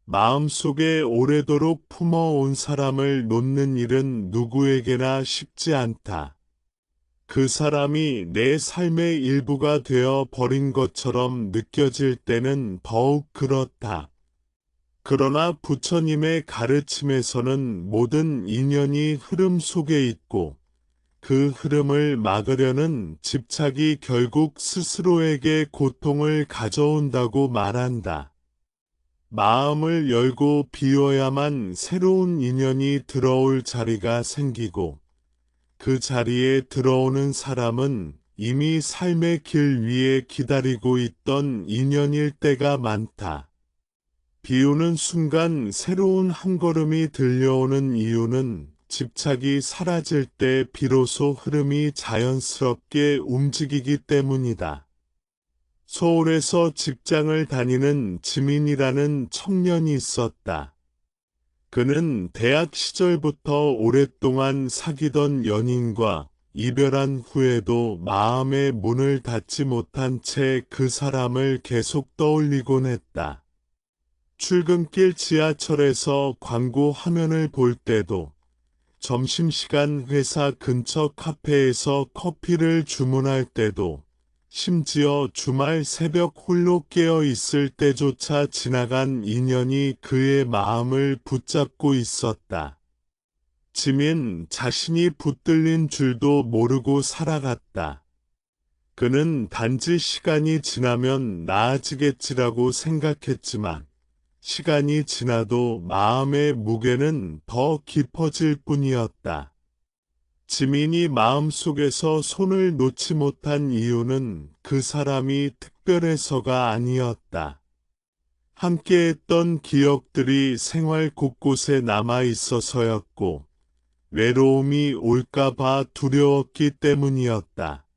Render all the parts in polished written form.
마음속에 오래도록 품어온 사람을 놓는 일은 누구에게나 쉽지 않다. 그 사람이 내 삶의 일부가 되어 버린 것처럼 느껴질 때는 더욱 그렇다. 그러나 부처님의 가르침에서는 모든 인연이 흐름 속에 있고 그 흐름을 막으려는 집착이 결국 스스로에게 고통을 가져온다고 말한다. 마음을 열고 비워야만 새로운 인연이 들어올 자리가 생기고 그 자리에 들어오는 사람은 이미 삶의 길 위에 기다리고 있던 인연일 때가 많다. 비우는 순간 새로운 한 걸음이 들려오는 이유는 집착이 사라질 때 비로소 흐름이 자연스럽게 움직이기 때문이다. 서울에서 직장을 다니는 지민이라는 청년이 있었다. 그는 대학 시절부터 오랫동안 사귀던 연인과 이별한 후에도 마음의 문을 닫지 못한 채 그 사람을 계속 떠올리곤 했다. 출근길 지하철에서 광고 화면을 볼 때도, 점심시간 회사 근처 카페에서 커피를 주문할 때도, 심지어 주말 새벽 홀로 깨어 있을 때조차 지나간 인연이 그의 마음을 붙잡고 있었다. 지민 자신이 붙들린 줄도 모르고 살아갔다. 그는 단지 시간이 지나면 나아지겠지라고 생각했지만 시간이 지나도 마음의 무게는 더 깊어질 뿐이었다. 지민이 마음속에서 손을 놓지 못한 이유는 그 사람이 특별해서가 아니었다. 함께했던 기억들이 생활 곳곳에 남아 있어서였고, 외로움이 올까봐 두려웠기 때문이었다.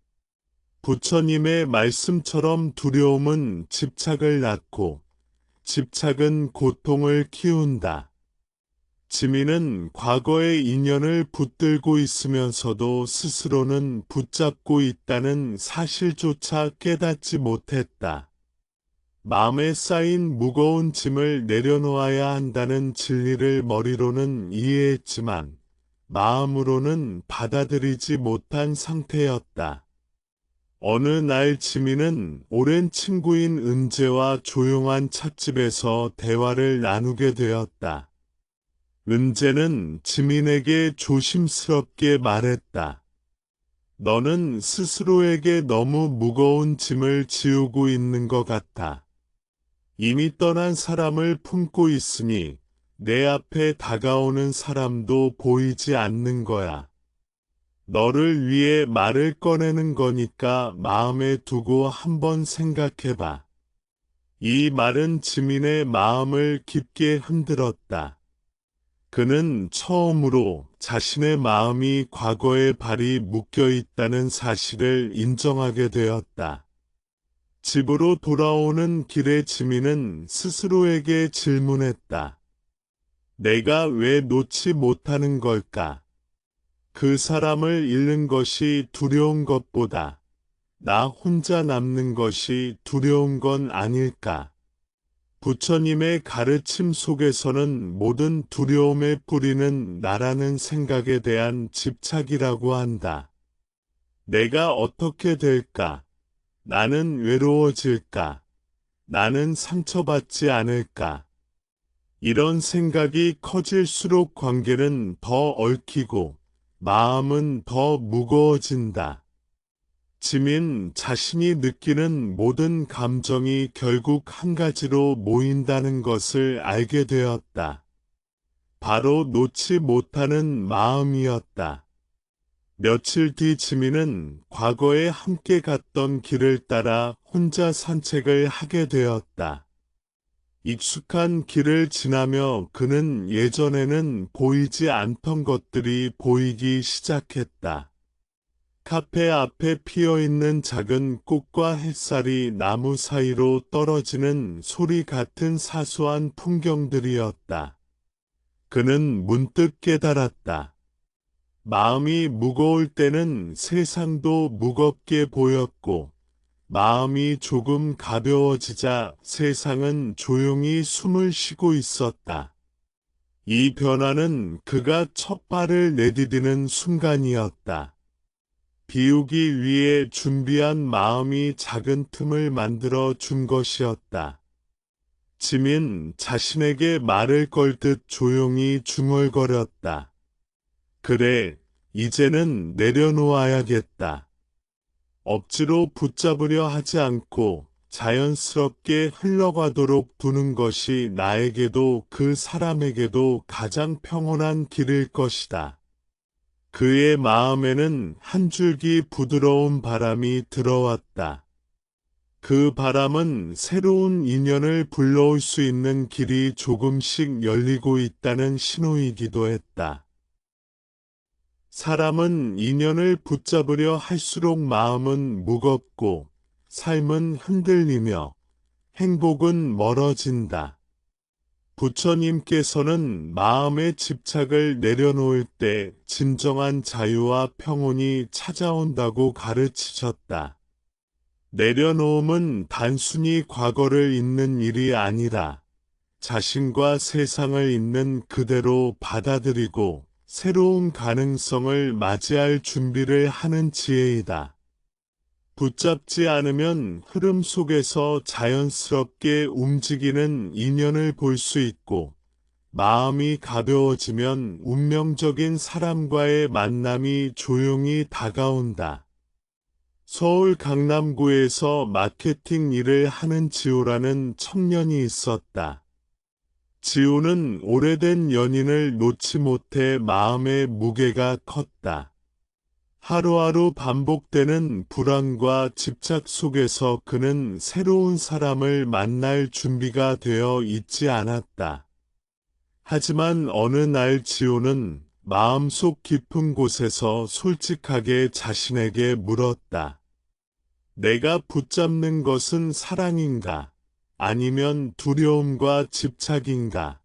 부처님의 말씀처럼 두려움은 집착을 낳고, 집착은 고통을 키운다. 지민은 과거의 인연을 붙들고 있으면서도 스스로는 붙잡고 있다는 사실조차 깨닫지 못했다. 마음에 쌓인 무거운 짐을 내려놓아야 한다는 진리를 머리로는 이해했지만 마음으로는 받아들이지 못한 상태였다. 어느 날 지민은 오랜 친구인 은재와 조용한 찻집에서 대화를 나누게 되었다. 은재는 지민에게 조심스럽게 말했다. 너는 스스로에게 너무 무거운 짐을 지우고 있는 것 같아. 이미 떠난 사람을 품고 있으니 내 앞에 다가오는 사람도 보이지 않는 거야. 너를 위해 말을 꺼내는 거니까 마음에 두고 한번 생각해봐. 이 말은 지민의 마음을 깊게 흔들었다. 그는 처음으로 자신의 마음이 과거의 발이 묶여 있다는 사실을 인정하게 되었다. 집으로 돌아오는 길에 지민은 스스로에게 질문했다. 내가 왜 놓지 못하는 걸까? 그 사람을 잃는 것이 두려운 것보다 나 혼자 남는 것이 두려운 건 아닐까? 부처님의 가르침 속에서는 모든 두려움의 뿌리는 나라는 생각에 대한 집착이라고 한다. 내가 어떻게 될까? 나는 외로워질까? 나는 상처받지 않을까? 이런 생각이 커질수록 관계는 더 얽히고 마음은 더 무거워진다. 지민 자신이 느끼는 모든 감정이 결국 한 가지로 모인다는 것을 알게 되었다. 바로 놓지 못하는 마음이었다. 며칠 뒤 지민은 과거에 함께 갔던 길을 따라 혼자 산책을 하게 되었다. 익숙한 길을 지나며 그는 예전에는 보이지 않던 것들이 보이기 시작했다. 카페 앞에 피어있는 작은 꽃과 햇살이 나무 사이로 떨어지는 소리 같은 사소한 풍경들이었다. 그는 문득 깨달았다. 마음이 무거울 때는 세상도 무겁게 보였고, 마음이 조금 가벼워지자 세상은 조용히 숨을 쉬고 있었다. 이 변화는 그가 첫 발을 내디디는 순간이었다. 비우기 위해 준비한 마음이 작은 틈을 만들어 준 것이었다. 지민 자신에게 말을 걸 듯 조용히 중얼거렸다. 그래, 이제는 내려놓아야겠다. 억지로 붙잡으려 하지 않고 자연스럽게 흘러가도록 두는 것이 나에게도 그 사람에게도 가장 평온한 길일 것이다. 그의 마음에는 한 줄기 부드러운 바람이 들어왔다. 그 바람은 새로운 인연을 불러올 수 있는 길이 조금씩 열리고 있다는 신호이기도 했다. 사람은 인연을 붙잡으려 할수록 마음은 무겁고 삶은 흔들리며 행복은 멀어진다. 부처님께서는 마음의 집착을 내려놓을 때 진정한 자유와 평온이 찾아온다고 가르치셨다. 내려놓음은 단순히 과거를 잊는 일이 아니라 자신과 세상을 있는 그대로 받아들이고 새로운 가능성을 맞이할 준비를 하는 지혜이다. 붙잡지 않으면 흐름 속에서 자연스럽게 움직이는 인연을 볼 수 있고, 마음이 가벼워지면 운명적인 사람과의 만남이 조용히 다가온다. 서울 강남구에서 마케팅 일을 하는 지호라는 청년이 있었다. 지호는 오래된 연인을 놓지 못해 마음의 무게가 컸다. 하루하루 반복되는 불안과 집착 속에서 그는 새로운 사람을 만날 준비가 되어 있지 않았다. 하지만 어느 날 지호는 마음속 깊은 곳에서 솔직하게 자신에게 물었다. 내가 붙잡는 것은 사랑인가? 아니면 두려움과 집착인가?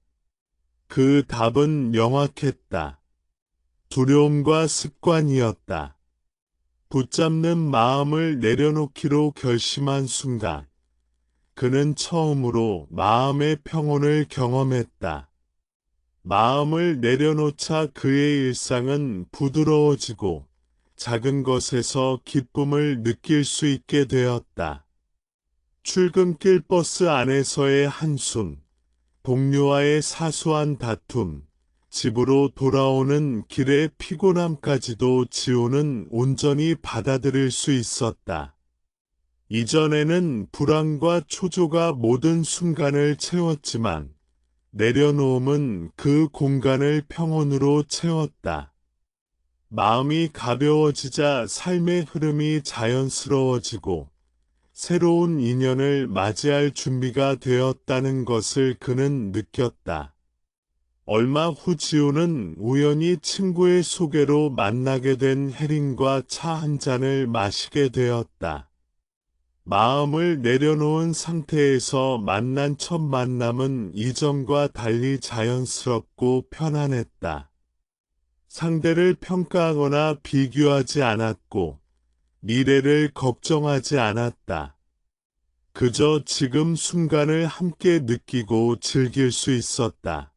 그 답은 명확했다. 두려움과 습관이었다. 붙잡는 마음을 내려놓기로 결심한 순간, 그는 처음으로 마음의 평온을 경험했다. 마음을 내려놓자 그의 일상은 부드러워지고 작은 것에서 기쁨을 느낄 수 있게 되었다. 출근길 버스 안에서의 한숨, 동료와의 사소한 다툼, 집으로 돌아오는 길의 피곤함까지도 지호는 온전히 받아들일 수 있었다. 이전에는 불안과 초조가 모든 순간을 채웠지만 내려놓음은 그 공간을 평온으로 채웠다. 마음이 가벼워지자 삶의 흐름이 자연스러워지고 새로운 인연을 맞이할 준비가 되었다는 것을 그는 느꼈다. 얼마 후 지호는 우연히 친구의 소개로 만나게 된 혜린과 차 한 잔을 마시게 되었다. 마음을 내려놓은 상태에서 만난 첫 만남은 이전과 달리 자연스럽고 편안했다. 상대를 평가하거나 비교하지 않았고 미래를 걱정하지 않았다. 그저 지금 순간을 함께 느끼고 즐길 수 있었다.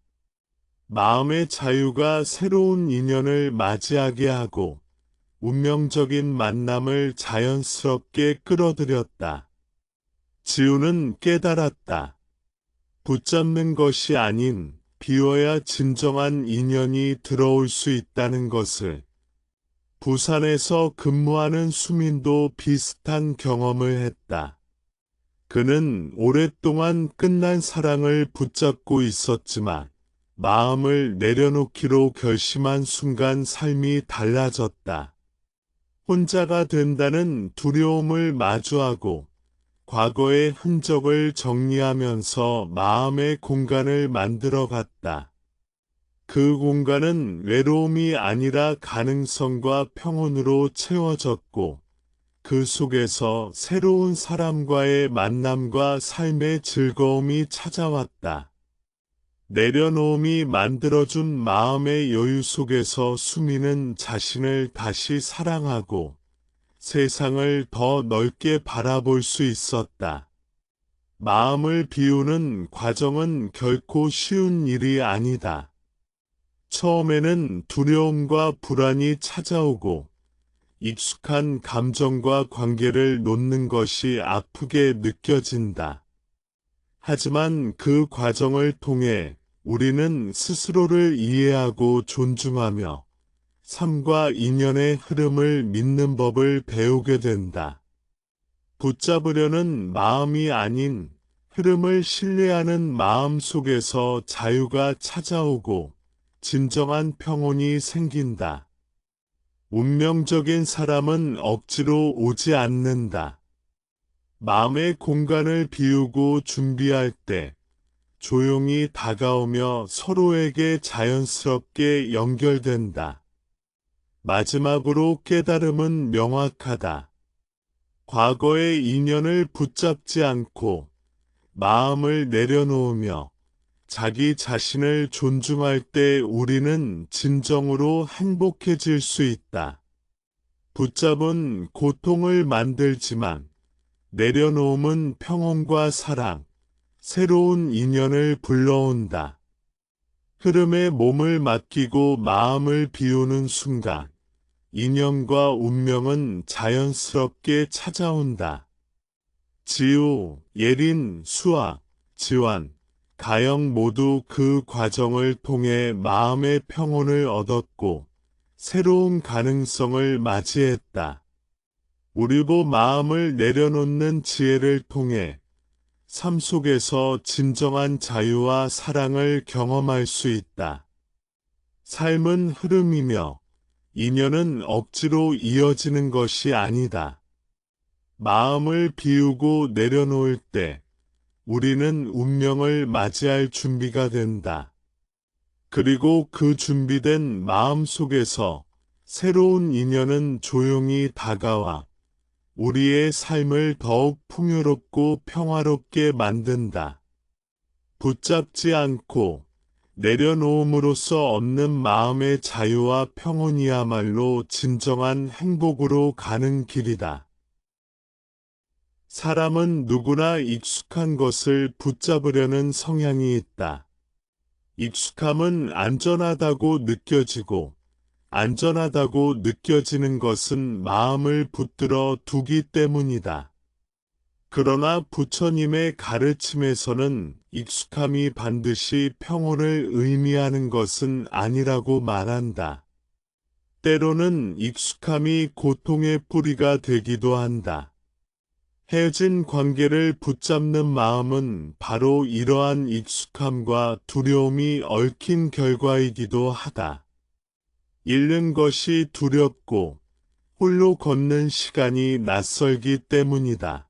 마음의 자유가 새로운 인연을 맞이하게 하고 운명적인 만남을 자연스럽게 끌어들였다. 지우는 깨달았다. 붙잡는 것이 아닌 비워야 진정한 인연이 들어올 수 있다는 것을. 부산에서 근무하는 수민도 비슷한 경험을 했다. 그는 오랫동안 끝난 사랑을 붙잡고 있었지만 마음을 내려놓기로 결심한 순간 삶이 달라졌다. 혼자가 된다는 두려움을 마주하고 과거의 흔적을 정리하면서 마음의 공간을 만들어 갔다. 그 공간은 외로움이 아니라 가능성과 평온으로 채워졌고 그 속에서 새로운 사람과의 만남과 삶의 즐거움이 찾아왔다. 내려놓음이 만들어준 마음의 여유 속에서 수미는 자신을 다시 사랑하고 세상을 더 넓게 바라볼 수 있었다. 마음을 비우는 과정은 결코 쉬운 일이 아니다. 처음에는 두려움과 불안이 찾아오고 익숙한 감정과 관계를 놓는 것이 아프게 느껴진다. 하지만 그 과정을 통해 우리는 스스로를 이해하고 존중하며 삶과 인연의 흐름을 믿는 법을 배우게 된다. 붙잡으려는 마음이 아닌 흐름을 신뢰하는 마음 속에서 자유가 찾아오고 진정한 평온이 생긴다. 운명적인 사람은 억지로 오지 않는다. 마음의 공간을 비우고 준비할 때 조용히 다가오며 서로에게 자연스럽게 연결된다. 마지막으로 깨달음은 명확하다. 과거의 인연을 붙잡지 않고 마음을 내려놓으며 자기 자신을 존중할 때 우리는 진정으로 행복해질 수 있다. 붙잡은 고통을 만들지만 내려놓음은 평온과 사랑, 새로운 인연을 불러온다. 흐름에 몸을 맡기고 마음을 비우는 순간 인연과 운명은 자연스럽게 찾아온다. 지우, 예린, 수아, 지완, 가영 모두 그 과정을 통해 마음의 평온을 얻었고 새로운 가능성을 맞이했다. 우리도 마음을 내려놓는 지혜를 통해 삶 속에서 진정한 자유와 사랑을 경험할 수 있다. 삶은 흐름이며 인연은 억지로 이어지는 것이 아니다. 마음을 비우고 내려놓을 때 우리는 운명을 맞이할 준비가 된다. 그리고 그 준비된 마음 속에서 새로운 인연은 조용히 다가와 우리의 삶을 더욱 풍요롭고 평화롭게 만든다. 붙잡지 않고 내려놓음으로써 얻는 마음의 자유와 평온이야말로 진정한 행복으로 가는 길이다. 사람은 누구나 익숙한 것을 붙잡으려는 성향이 있다. 익숙함은 안전하다고 느껴지고 안전하다고 느껴지는 것은 마음을 붙들어 두기 때문이다. 그러나 부처님의 가르침에서는 익숙함이 반드시 평온을 의미하는 것은 아니라고 말한다. 때로는 익숙함이 고통의 뿌리가 되기도 한다. 헤어진 관계를 붙잡는 마음은 바로 이러한 익숙함과 두려움이 얽힌 결과이기도 하다. 잃는 것이 두렵고 홀로 걷는 시간이 낯설기 때문이다.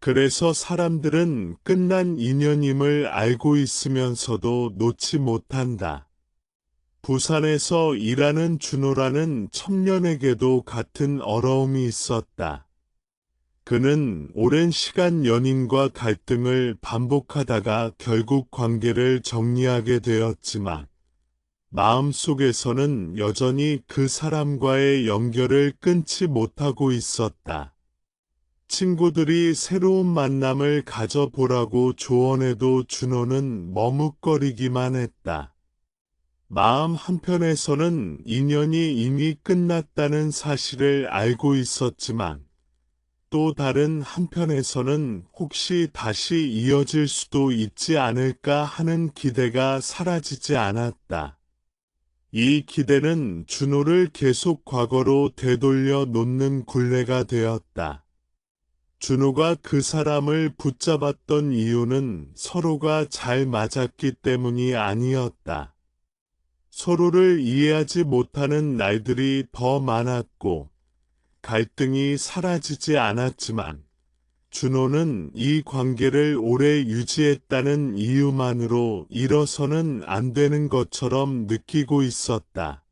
그래서 사람들은 끝난 인연임을 알고 있으면서도 놓지 못한다. 부산에서 일하는 준호라는 청년에게도 같은 어려움이 있었다. 그는 오랜 시간 연인과 갈등을 반복하다가 결국 관계를 정리하게 되었지만 마음속에서는 여전히 그 사람과의 연결을 끊지 못하고 있었다. 친구들이 새로운 만남을 가져보라고 조언해도 준호는 머뭇거리기만 했다. 마음 한편에서는 인연이 이미 끝났다는 사실을 알고 있었지만 또 다른 한편에서는 혹시 다시 이어질 수도 있지 않을까 하는 기대가 사라지지 않았다. 이 기대는 준호를 계속 과거로 되돌려 놓는 굴레가 되었다. 준호가 그 사람을 붙잡았던 이유는 서로가 잘 맞았기 때문이 아니었다. 서로를 이해하지 못하는 날들이 더 많았고 갈등이 사라지지 않았지만 준호는 이 관계를 오래 유지했다는 이유만으로 일어서는 안 되는 것처럼 느끼고 있었다.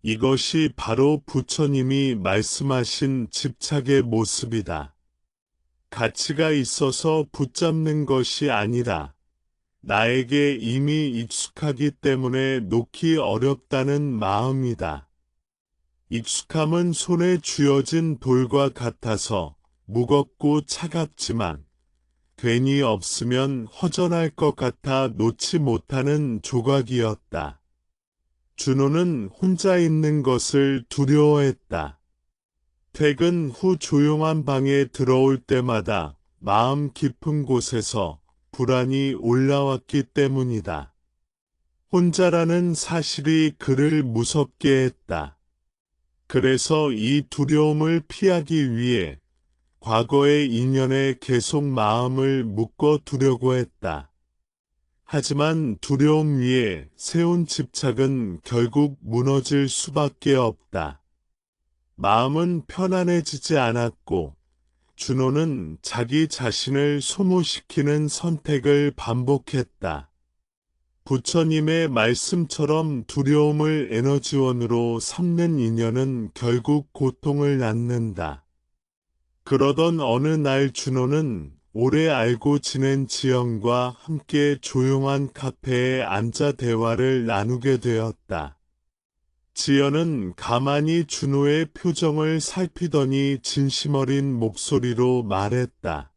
이것이 바로 부처님이 말씀하신 집착의 모습이다. 가치가 있어서 붙잡는 것이 아니라 나에게 이미 익숙하기 때문에 놓기 어렵다는 마음이다. 익숙함은 손에 쥐어진 돌과 같아서 무겁고 차갑지만 괜히 없으면 허전할 것 같아 놓지 못하는 조각이었다. 준호는 혼자 있는 것을 두려워했다. 퇴근 후 조용한 방에 들어올 때마다 마음 깊은 곳에서 불안이 올라왔기 때문이다. 혼자라는 사실이 그를 무섭게 했다. 그래서 이 두려움을 피하기 위해 과거의 인연에 계속 마음을 묶어 두려고 했다. 하지만 두려움 위에 세운 집착은 결국 무너질 수밖에 없다. 마음은 편안해지지 않았고 준호는 자기 자신을 소모시키는 선택을 반복했다. 부처님의 말씀처럼 두려움을 에너지원으로 삼는 인연은 결국 고통을 낳는다. 그러던 어느 날 준호는 오래 알고 지낸 지연과 함께 조용한 카페에 앉아 대화를 나누게 되었다. 지연은 가만히 준호의 표정을 살피더니 진심 어린 목소리로 말했다.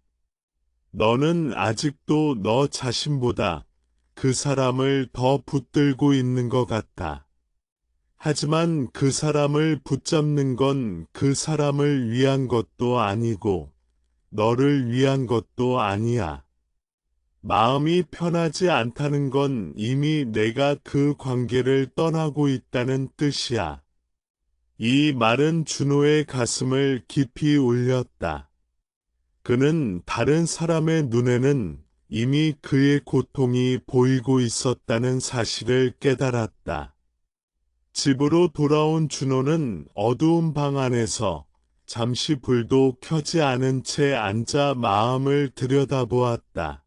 너는 아직도 너 자신보다 그 사람을 더 붙들고 있는 것 같아. 하지만 그 사람을 붙잡는 건 그 사람을 위한 것도 아니고 너를 위한 것도 아니야. 마음이 편하지 않다는 건 이미 내가 그 관계를 떠나고 있다는 뜻이야. 이 말은 준호의 가슴을 깊이 울렸다. 그는 다른 사람의 눈에는 이미 그의 고통이 보이고 있었다는 사실을 깨달았다. 집으로 돌아온 준호는 어두운 방 안에서 잠시 불도 켜지 않은 채 앉아 마음을 들여다보았다.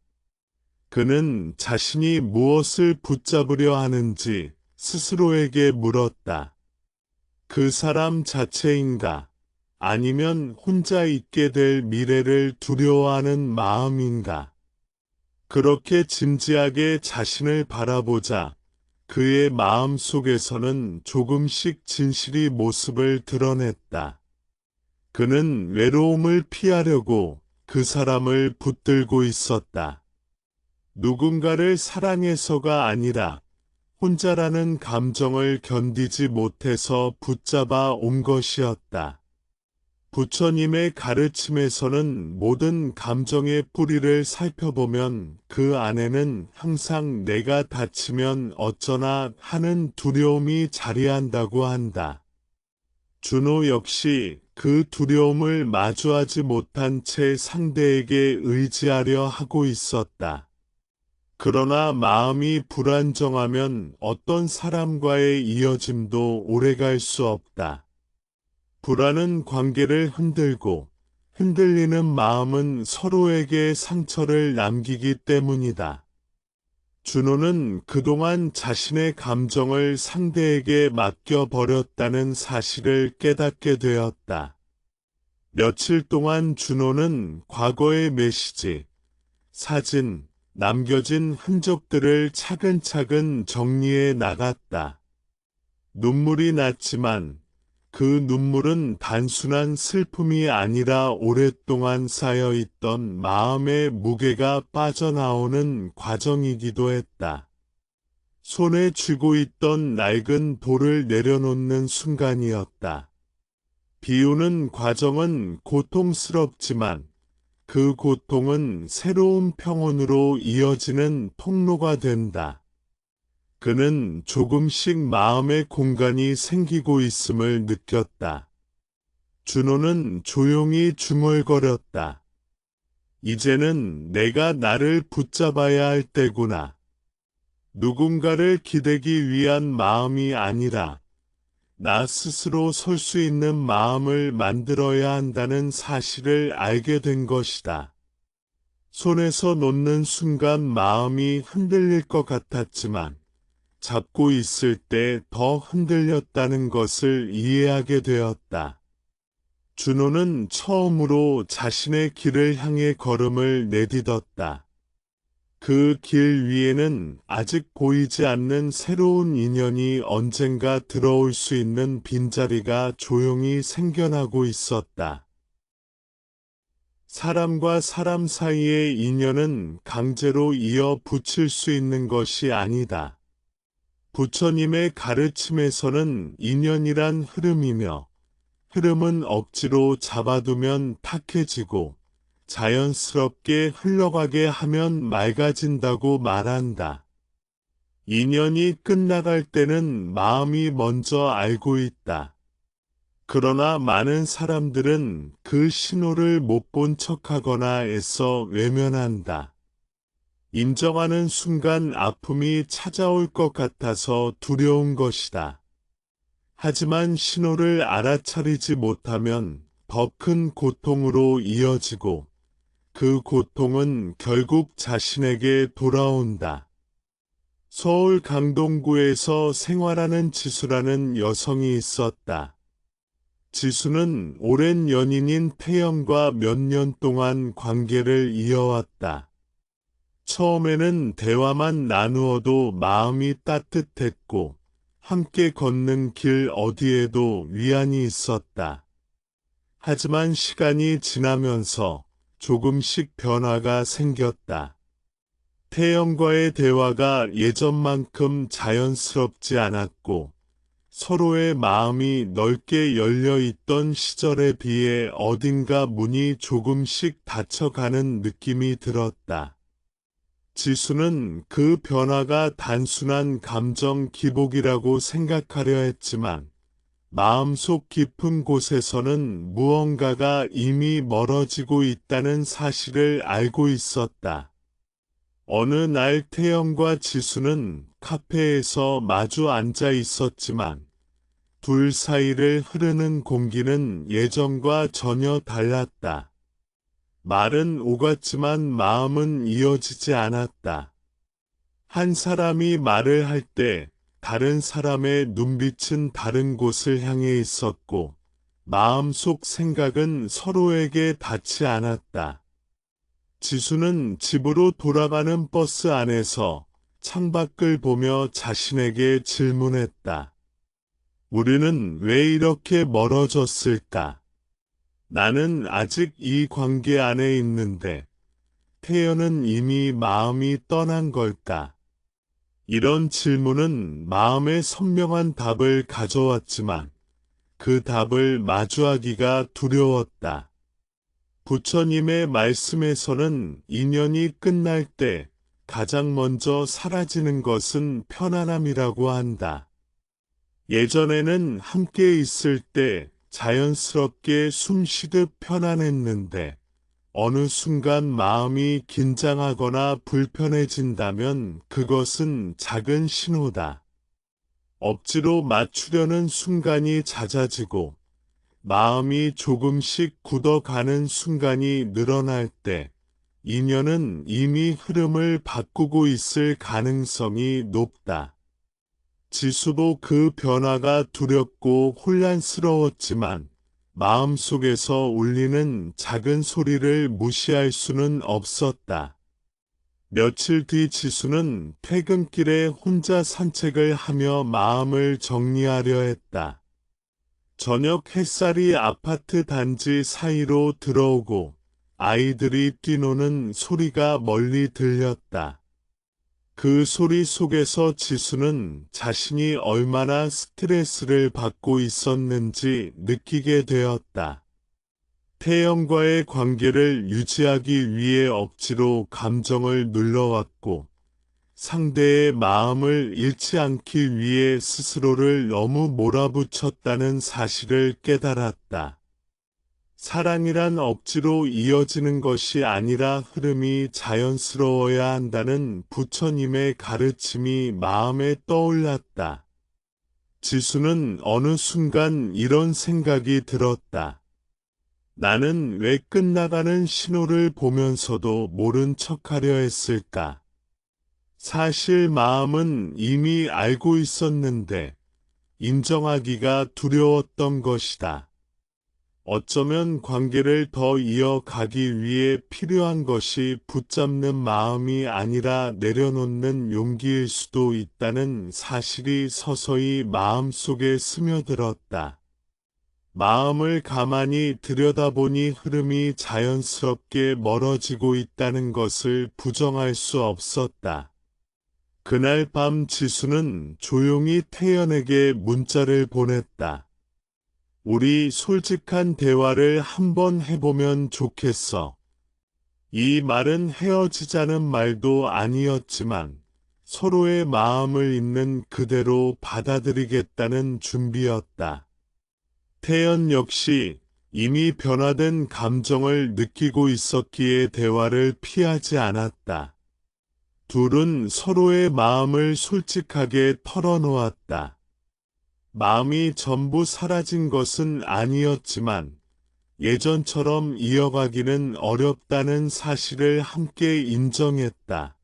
그는 자신이 무엇을 붙잡으려 하는지 스스로에게 물었다. 그 사람 자체인가? 아니면 혼자 있게 될 미래를 두려워하는 마음인가? 그렇게 진지하게 자신을 바라보자 그의 마음 속에서는 조금씩 진실이 모습을 드러냈다. 그는 외로움을 피하려고 그 사람을 붙들고 있었다. 누군가를 사랑해서가 아니라 혼자라는 감정을 견디지 못해서 붙잡아 온 것이었다. 부처님의 가르침에서는 모든 감정의 뿌리를 살펴보면 그 안에는 항상 내가 다치면 어쩌나 하는 두려움이 자리한다고 한다. 준호 역시 그 두려움을 마주하지 못한 채 상대에게 의지하려 하고 있었다. 그러나 마음이 불안정하면 어떤 사람과의 이어짐도 오래갈 수 없다. 불안은 관계를 흔들고 흔들리는 마음은 서로에게 상처를 남기기 때문이다. 준호는 그동안 자신의 감정을 상대에게 맡겨버렸다는 사실을 깨닫게 되었다. 며칠 동안 준호는 과거의 메시지, 사진, 남겨진 흔적들을 차근차근 정리해 나갔다. 눈물이 났지만 그 눈물은 단순한 슬픔이 아니라 오랫동안 쌓여있던 마음의 무게가 빠져나오는 과정이기도 했다. 손에 쥐고 있던 낡은 돌을 내려놓는 순간이었다. 비우는 과정은 고통스럽지만 그 고통은 새로운 평온으로 이어지는 통로가 된다. 그는 조금씩 마음의 공간이 생기고 있음을 느꼈다. 준호는 조용히 중얼거렸다. 이제는 내가 나를 붙잡아야 할 때구나. 누군가를 기대기 위한 마음이 아니라 나 스스로 설 수 있는 마음을 만들어야 한다는 사실을 알게 된 것이다. 손에서 놓는 순간 마음이 흔들릴 것 같았지만 잡고 있을 때 더 흔들렸다는 것을 이해하게 되었다. 준호는 처음으로 자신의 길을 향해 걸음을 내딛었다. 그 길 위에는 아직 보이지 않는 새로운 인연이 언젠가 들어올 수 있는 빈자리가 조용히 생겨나고 있었다. 사람과 사람 사이의 인연은 강제로 이어 붙일 수 있는 것이 아니다. 부처님의 가르침에서는 인연이란 흐름이며, 흐름은 억지로 잡아두면 탁해지고 자연스럽게 흘러가게 하면 맑아진다고 말한다. 인연이 끝나갈 때는 마음이 먼저 알고 있다. 그러나 많은 사람들은 그 신호를 못 본 척하거나 애써 외면한다. 인정하는 순간 아픔이 찾아올 것 같아서 두려운 것이다. 하지만 신호를 알아차리지 못하면 더 큰 고통으로 이어지고 그 고통은 결국 자신에게 돌아온다. 서울 강동구에서 생활하는 지수라는 여성이 있었다. 지수는 오랜 연인인 태영과 몇 년 동안 관계를 이어왔다. 처음에는 대화만 나누어도 마음이 따뜻했고 함께 걷는 길 어디에도 위안이 있었다. 하지만 시간이 지나면서 조금씩 변화가 생겼다. 태영과의 대화가 예전만큼 자연스럽지 않았고 서로의 마음이 넓게 열려 있던 시절에 비해 어딘가 문이 조금씩 닫혀가는 느낌이 들었다. 지수는 그 변화가 단순한 감정 기복이라고 생각하려 했지만 마음속 깊은 곳에서는 무언가가 이미 멀어지고 있다는 사실을 알고 있었다. 어느 날 태영과 지수는 카페에서 마주 앉아 있었지만 둘 사이를 흐르는 공기는 예전과 전혀 달랐다. 말은 오갔지만 마음은 이어지지 않았다. 한 사람이 말을 할 때 다른 사람의 눈빛은 다른 곳을 향해 있었고 마음속 생각은 서로에게 닿지 않았다. 지수는 집으로 돌아가는 버스 안에서 창밖을 보며 자신에게 질문했다. 우리는 왜 이렇게 멀어졌을까? 나는 아직 이 관계 안에 있는데 태연은 이미 마음이 떠난 걸까? 이런 질문은 마음에 선명한 답을 가져왔지만 그 답을 마주하기가 두려웠다. 부처님의 말씀에서는 인연이 끝날 때 가장 먼저 사라지는 것은 편안함이라고 한다. 예전에는 함께 있을 때 자연스럽게 숨쉬듯 편안했는데 어느 순간 마음이 긴장하거나 불편해진다면 그것은 작은 신호다. 억지로 맞추려는 순간이 잦아지고 마음이 조금씩 굳어가는 순간이 늘어날 때 인연은 이미 흐름을 바꾸고 있을 가능성이 높다. 지수도 그 변화가 두렵고 혼란스러웠지만 마음속에서 울리는 작은 소리를 무시할 수는 없었다. 며칠 뒤 지수는 퇴근길에 혼자 산책을 하며 마음을 정리하려 했다. 저녁 햇살이 아파트 단지 사이로 들어오고 아이들이 뛰노는 소리가 멀리 들렸다. 그 소리 속에서 지수는 자신이 얼마나 스트레스를 받고 있었는지 느끼게 되었다. 태영과의 관계를 유지하기 위해 억지로 감정을 눌러왔고 상대의 마음을 잃지 않기 위해 스스로를 너무 몰아붙였다는 사실을 깨달았다. 사랑이란 억지로 이어지는 것이 아니라 흐름이 자연스러워야 한다는 부처님의 가르침이 마음에 떠올랐다. 지수는 어느 순간 이런 생각이 들었다. 나는 왜 끝나가는 신호를 보면서도 모른 척하려 했을까? 사실 마음은 이미 알고 있었는데 인정하기가 두려웠던 것이다. 어쩌면 관계를 더 이어가기 위해 필요한 것이 붙잡는 마음이 아니라 내려놓는 용기일 수도 있다는 사실이 서서히 마음속에 스며들었다. 마음을 가만히 들여다보니 흐름이 자연스럽게 멀어지고 있다는 것을 부정할 수 없었다. 그날 밤 지수는 조용히 태연에게 문자를 보냈다. 우리 솔직한 대화를 한번 해보면 좋겠어. 이 말은 헤어지자는 말도 아니었지만 서로의 마음을 있는 그대로 받아들이겠다는 준비였다. 태연 역시 이미 변화된 감정을 느끼고 있었기에 대화를 피하지 않았다. 둘은 서로의 마음을 솔직하게 털어놓았다. 마음이 전부 사라진 것은 아니었지만 예전처럼 이어가기는 어렵다는 사실을 함께 인정했다.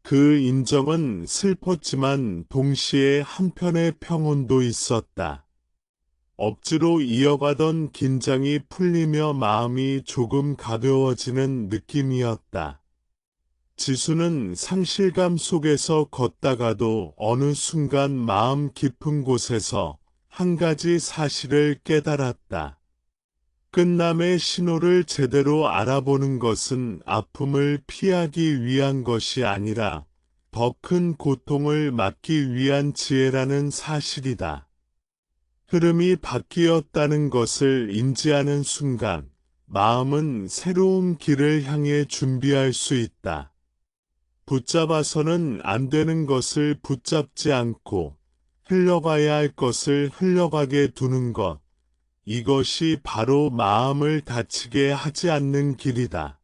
그 인정은 슬펐지만 동시에 한편의 평온도 있었다. 억지로 이어가던 긴장이 풀리며 마음이 조금 가벼워지는 느낌이었다. 지수는 상실감 속에서 걷다가도 어느 순간 마음 깊은 곳에서 한 가지 사실을 깨달았다. 끝남의 신호를 제대로 알아보는 것은 아픔을 피하기 위한 것이 아니라 더 큰 고통을 막기 위한 지혜라는 사실이다. 흐름이 바뀌었다는 것을 인지하는 순간 마음은 새로운 길을 향해 준비할 수 있다. 붙잡아서는 안 되는 것을 붙잡지 않고 흘러가야 할 것을 흘러가게 두는 것. 이것이 바로 마음을 다치게 하지 않는 길이다.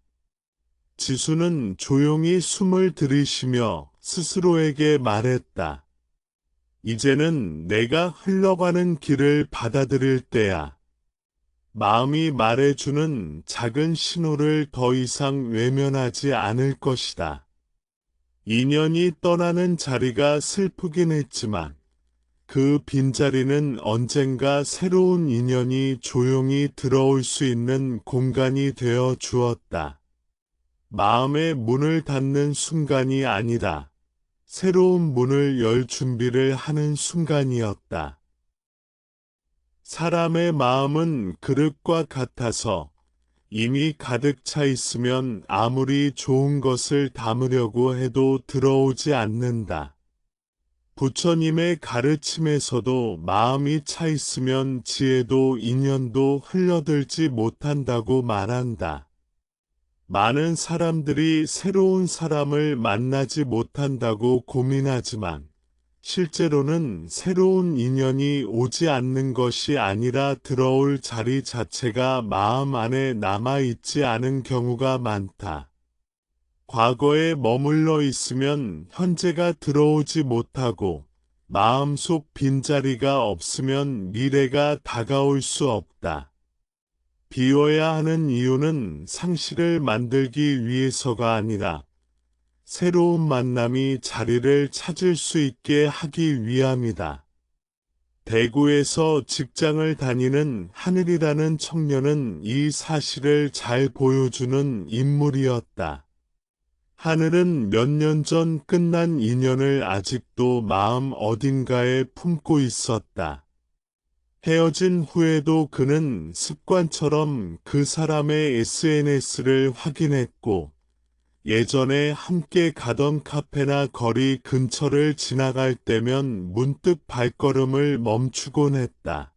지수는 조용히 숨을 들이쉬며 스스로에게 말했다. 이제는 내가 흘러가는 길을 받아들일 때야. 마음이 말해주는 작은 신호를 더 이상 외면하지 않을 것이다. 인연이 떠나는 자리가 슬프긴 했지만 그 빈자리는 언젠가 새로운 인연이 조용히 들어올 수 있는 공간이 되어 주었다. 마음의 문을 닫는 순간이 아니라 새로운 문을 열 준비를 하는 순간이었다. 사람의 마음은 그릇과 같아서 이미 가득 차 있으면 아무리 좋은 것을 담으려고 해도 들어오지 않는다. 부처님의 가르침에서도 마음이 차 있으면 지혜도 인연도 흘러들지 못한다고 말한다. 많은 사람들이 새로운 사람을 만나지 못한다고 고민하지만 실제로는 새로운 인연이 오지 않는 것이 아니라 들어올 자리 자체가 마음 안에 남아있지 않은 경우가 많다. 과거에 머물러 있으면 현재가 들어오지 못하고 마음속 빈자리가 없으면 미래가 다가올 수 없다. 비워야 하는 이유는 상실을 만들기 위해서가 아니라 새로운 만남이 자리를 찾을 수 있게 하기 위함이다. 대구에서 직장을 다니는 하늘이라는 청년은 이 사실을 잘 보여주는 인물이었다. 하늘은 몇 년 전 끝난 인연을 아직도 마음 어딘가에 품고 있었다. 헤어진 후에도 그는 습관처럼 그 사람의 SNS를 확인했고 예전에 함께 가던 카페나 거리 근처를 지나갈 때면 문득 발걸음을 멈추곤 했다.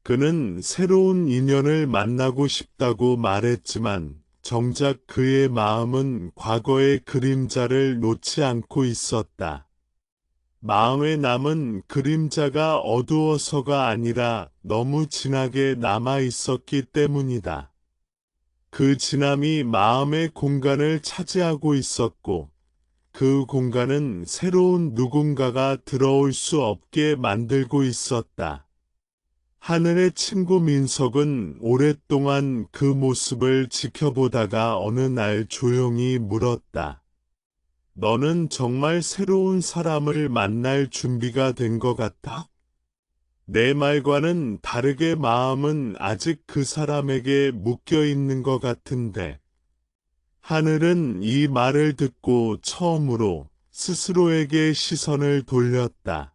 그는 새로운 인연을 만나고 싶다고 말했지만 정작 그의 마음은 과거의 그림자를 놓지 않고 있었다. 마음에 남은 그림자가 어두워서가 아니라 너무 진하게 남아 있었기 때문이다. 그 진함이 마음의 공간을 차지하고 있었고 그 공간은 새로운 누군가가 들어올 수 없게 만들고 있었다. 하늘의 친구 민석은 오랫동안 그 모습을 지켜보다가 어느 날 조용히 물었다. 너는 정말 새로운 사람을 만날 준비가 된 것 같아? 내 말과는 다르게 마음은 아직 그 사람에게 묶여 있는 것 같은데, 하늘은 이 말을 듣고 처음으로 스스로에게 시선을 돌렸다.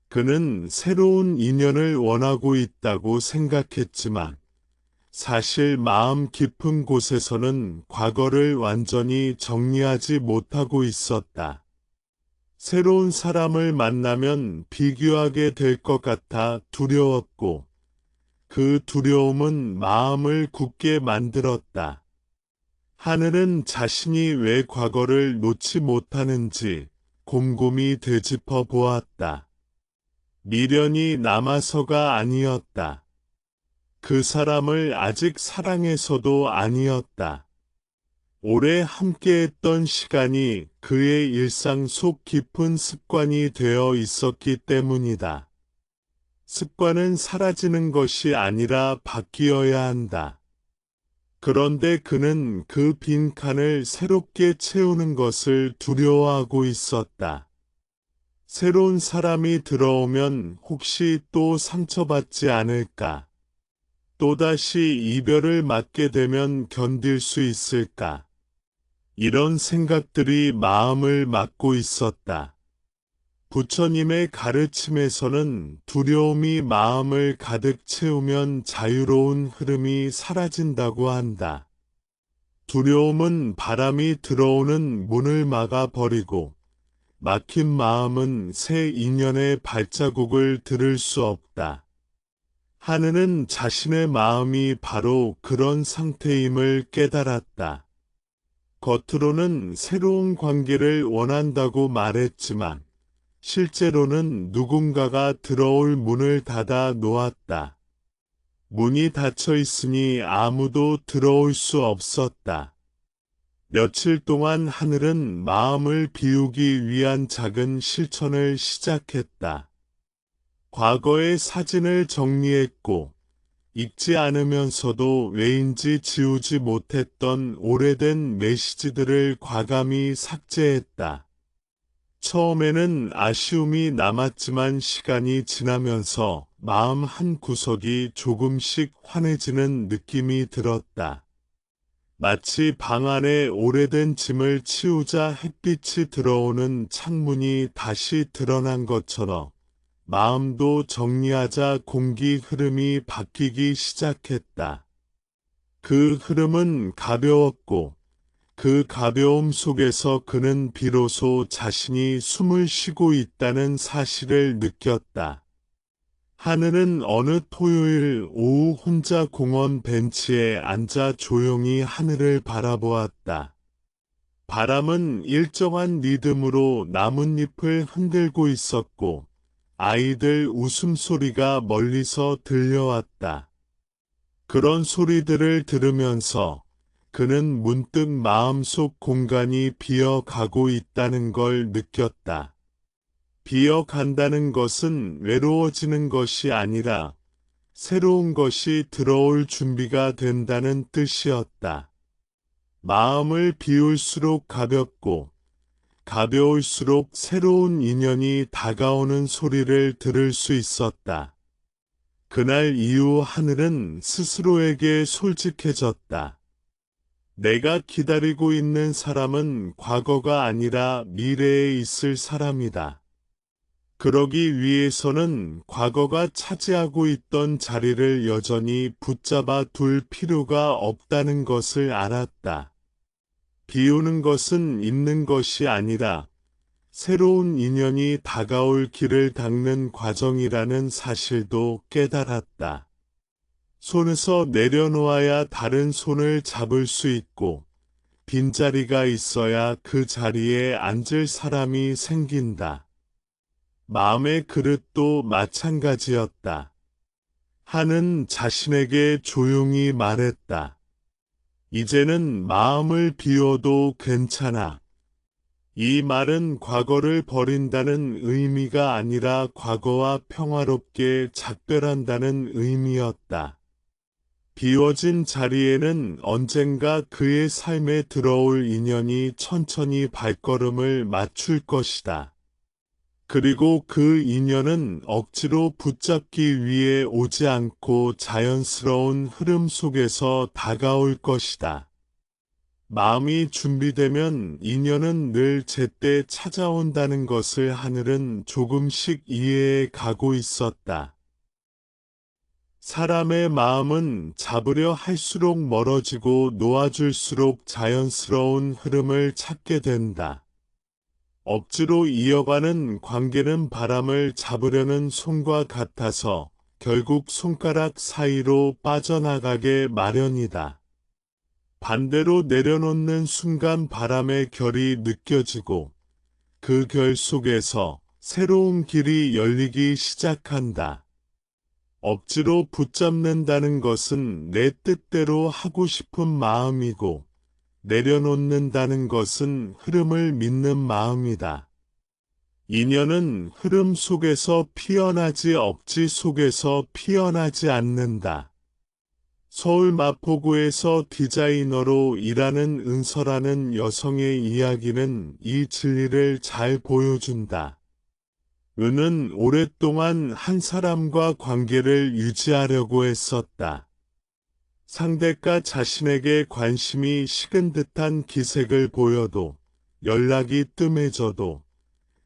그는 새로운 인연을 원하고 있다고 생각했지만, 사실 마음 깊은 곳에서는 과거를 완전히 정리하지 못하고 있었다. 새로운 사람을 만나면 비교하게 될 것 같아 두려웠고, 그 두려움은 마음을 굳게 만들었다. 하늘은 자신이 왜 과거를 놓지 못하는지 곰곰이 되짚어 보았다. 미련이 남아서가 아니었다. 그 사람을 아직 사랑해서도 아니었다. 오래 함께했던 시간이 그의 일상 속 깊은 습관이 되어 있었기 때문이다. 습관은 사라지는 것이 아니라 바뀌어야 한다. 그런데 그는 그 빈 칸을 새롭게 채우는 것을 두려워하고 있었다. 새로운 사람이 들어오면 혹시 또 상처받지 않을까? 또다시 이별을 맞게 되면 견딜 수 있을까? 이런 생각들이 마음을 막고 있었다. 부처님의 가르침에서는 두려움이 마음을 가득 채우면 자유로운 흐름이 사라진다고 한다. 두려움은 바람이 들어오는 문을 막아버리고 막힌 마음은 새 인연의 발자국을 들을 수 없다. 하느는 자신의 마음이 바로 그런 상태임을 깨달았다. 겉으로는 새로운 관계를 원한다고 말했지만 실제로는 누군가가 들어올 문을 닫아 놓았다. 문이 닫혀 있으니 아무도 들어올 수 없었다. 며칠 동안 하늘은 마음을 비우기 위한 작은 실천을 시작했다. 과거의 사진을 정리했고 읽지 않으면서도 왜인지 지우지 못했던 오래된 메시지들을 과감히 삭제했다. 처음에는 아쉬움이 남았지만 시간이 지나면서 마음 한 구석이 조금씩 환해지는 느낌이 들었다. 마치 방 안에 오래된 짐을 치우자 햇빛이 들어오는 창문이 다시 드러난 것처럼 마음도 정리하자 공기 흐름이 바뀌기 시작했다. 그 흐름은 가벼웠고 그 가벼움 속에서 그는 비로소 자신이 숨을 쉬고 있다는 사실을 느꼈다. 하늘은 어느 토요일 오후 혼자 공원 벤치에 앉아 조용히 하늘을 바라보았다. 바람은 일정한 리듬으로 나뭇잎을 흔들고 있었고 아이들 웃음소리가 멀리서 들려왔다. 그런 소리들을 들으면서 그는 문득 마음속 공간이 비어가고 있다는 걸 느꼈다. 비어간다는 것은 외로워지는 것이 아니라 새로운 것이 들어올 준비가 된다는 뜻이었다. 마음을 비울수록 가볍고 가벼울수록 새로운 인연이 다가오는 소리를 들을 수 있었다. 그날 이후 하늘은 스스로에게 솔직해졌다. 내가 기다리고 있는 사람은 과거가 아니라 미래에 있을 사람이다. 그러기 위해서는 과거가 차지하고 있던 자리를 여전히 붙잡아 둘 필요가 없다는 것을 알았다. 비우는 것은 있는 것이 아니라 새로운 인연이 다가올 길을 닦는 과정이라는 사실도 깨달았다. 손에서 내려놓아야 다른 손을 잡을 수 있고 빈자리가 있어야 그 자리에 앉을 사람이 생긴다. 마음의 그릇도 마찬가지였다. 하는 자신에게 조용히 말했다. 이제는 마음을 비워도 괜찮아. 이 말은 과거를 버린다는 의미가 아니라 과거와 평화롭게 작별한다는 의미였다. 비워진 자리에는 언젠가 그의 삶에 들어올 인연이 천천히 발걸음을 맞출 것이다. 그리고 그 인연은 억지로 붙잡기 위해 오지 않고 자연스러운 흐름 속에서 다가올 것이다. 마음이 준비되면 인연은 늘 제때 찾아온다는 것을 하늘은 조금씩 이해해 가고 있었다. 사람의 마음은 잡으려 할수록 멀어지고 놓아줄수록 자연스러운 흐름을 찾게 된다. 억지로 이어가는 관계는 바람을 잡으려는 손과 같아서 결국 손가락 사이로 빠져나가게 마련이다. 반대로 내려놓는 순간 바람의 결이 느껴지고 그 결 속에서 새로운 길이 열리기 시작한다. 억지로 붙잡는다는 것은 내 뜻대로 하고 싶은 마음이고 내려놓는다는 것은 흐름을 믿는 마음이다. 인연은 흐름 속에서 피어나지 억지 속에서 피어나지 않는다. 서울 마포구에서 디자이너로 일하는 은서라는 여성의 이야기는 이 진리를 잘 보여준다. 은은 오랫동안 한 사람과 관계를 유지하려고 했었다. 상대가 자신에게 관심이 식은 듯한 기색을 보여도, 연락이 뜸해져도,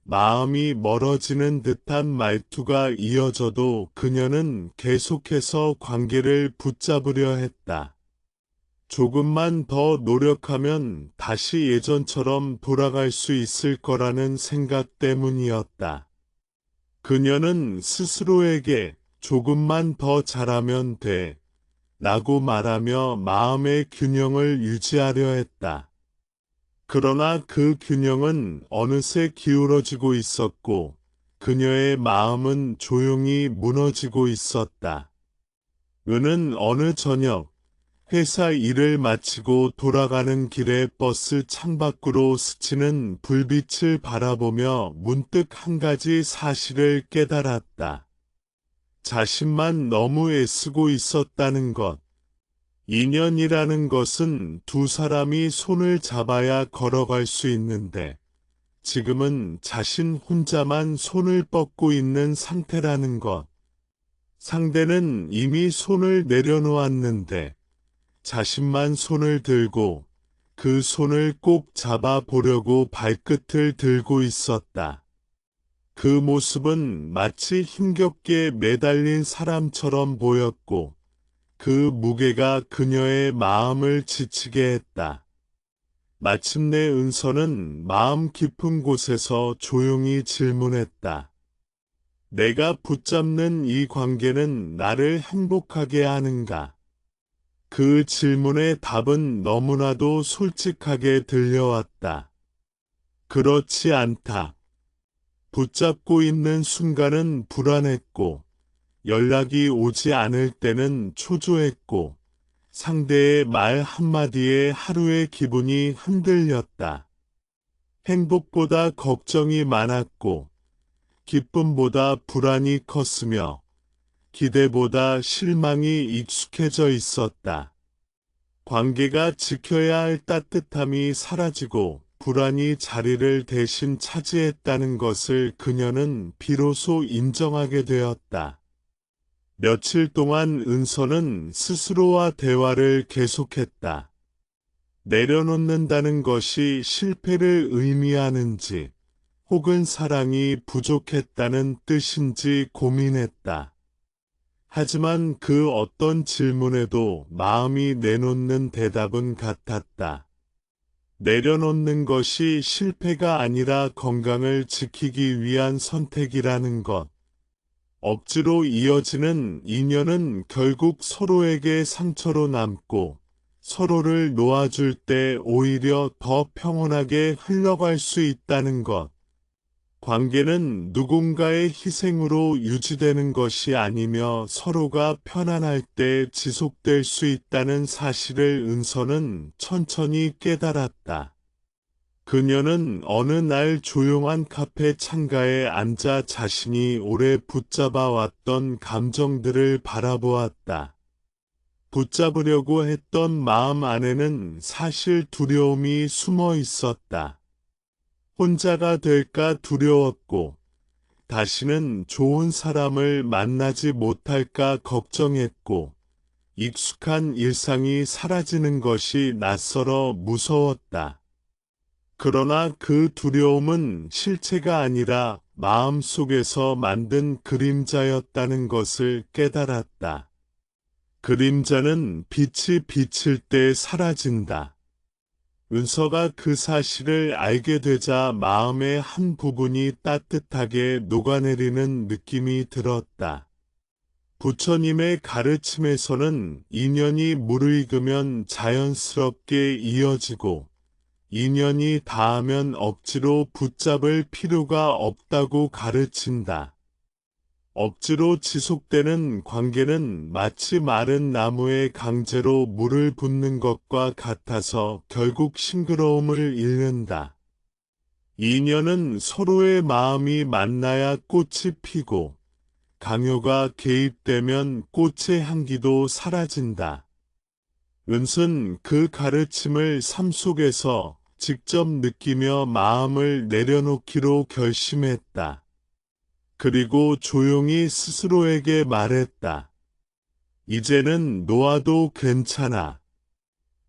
마음이 멀어지는 듯한 말투가 이어져도 그녀는 계속해서 관계를 붙잡으려 했다. 조금만 더 노력하면 다시 예전처럼 돌아갈 수 있을 거라는 생각 때문이었다. 그녀는 스스로에게 조금만 더 잘하면 돼 라고 말하며 마음의 균형을 유지하려 했다. 그러나 그 균형은 어느새 기울어지고 있었고 그녀의 마음은 조용히 무너지고 있었다. 은은 어느 저녁 회사 일을 마치고 돌아가는 길에 버스 창밖으로 스치는 불빛을 바라보며 문득 한 가지 사실을 깨달았다. 자신만 너무 애쓰고 있었다는 것. 인연이라는 것은 두 사람이 손을 잡아야 걸어갈 수 있는데 지금은 자신 혼자만 손을 뻗고 있는 상태라는 것. 상대는 이미 손을 내려놓았는데 자신만 손을 들고 그 손을 꼭 잡아 보려고 발끝을 들고 있었다. 그 모습은 마치 힘겹게 매달린 사람처럼 보였고 그 무게가 그녀의 마음을 지치게 했다. 마침내 은서는 마음 깊은 곳에서 조용히 질문했다. 내가 붙잡는 이 관계는 나를 행복하게 하는가? 그 질문의 답은 너무나도 솔직하게 들려왔다. 그렇지 않다. 붙잡고 있는 순간은 불안했고, 연락이 오지 않을 때는 초조했고, 상대의 말 한마디에 하루의 기분이 흔들렸다. 행복보다 걱정이 많았고, 기쁨보다 불안이 컸으며, 기대보다 실망이 익숙해져 있었다. 관계가 지켜야 할 따뜻함이 사라지고 불안이 자리를 대신 차지했다는 것을 그녀는 비로소 인정하게 되었다. 며칠 동안 은서는 스스로와 대화를 계속했다. 내려놓는다는 것이 실패를 의미하는지 혹은 사랑이 부족했다는 뜻인지 고민했다. 하지만 그 어떤 질문에도 마음이 내놓는 대답은 같았다. 내려놓는 것이 실패가 아니라 건강을 지키기 위한 선택이라는 것. 억지로 이어지는 인연은 결국 서로에게 상처로 남고 서로를 놓아줄 때 오히려 더 평온하게 흘러갈 수 있다는 것. 관계는 누군가의 희생으로 유지되는 것이 아니며 서로가 편안할 때 지속될 수 있다는 사실을 은서는 천천히 깨달았다. 그녀는 어느 날 조용한 카페 창가에 앉아 자신이 오래 붙잡아 왔던 감정들을 바라보았다. 붙잡으려고 했던 마음 안에는 사실 두려움이 숨어 있었다. 혼자가 될까 두려웠고, 다시는 좋은 사람을 만나지 못할까 걱정했고, 익숙한 일상이 사라지는 것이 낯설어 무서웠다. 그러나 그 두려움은 실체가 아니라 마음속에서 만든 그림자였다는 것을 깨달았다. 그림자는 빛이 비칠 때 사라진다. 은서가 그 사실을 알게 되자 마음의 한 부분이 따뜻하게 녹아내리는 느낌이 들었다. 부처님의 가르침에서는 인연이 무르익으면 자연스럽게 이어지고 인연이 닿으면 억지로 붙잡을 필요가 없다고 가르친다. 억지로 지속되는 관계는 마치 마른 나무에 강제로 물을 붓는 것과 같아서 결국 싱그러움을 잃는다. 인연은 서로의 마음이 만나야 꽃이 피고 강요가 개입되면 꽃의 향기도 사라진다. 은수는 그 가르침을 삶 속에서 직접 느끼며 마음을 내려놓기로 결심했다. 그리고 조용히 스스로에게 말했다. 이제는 놓아도 괜찮아.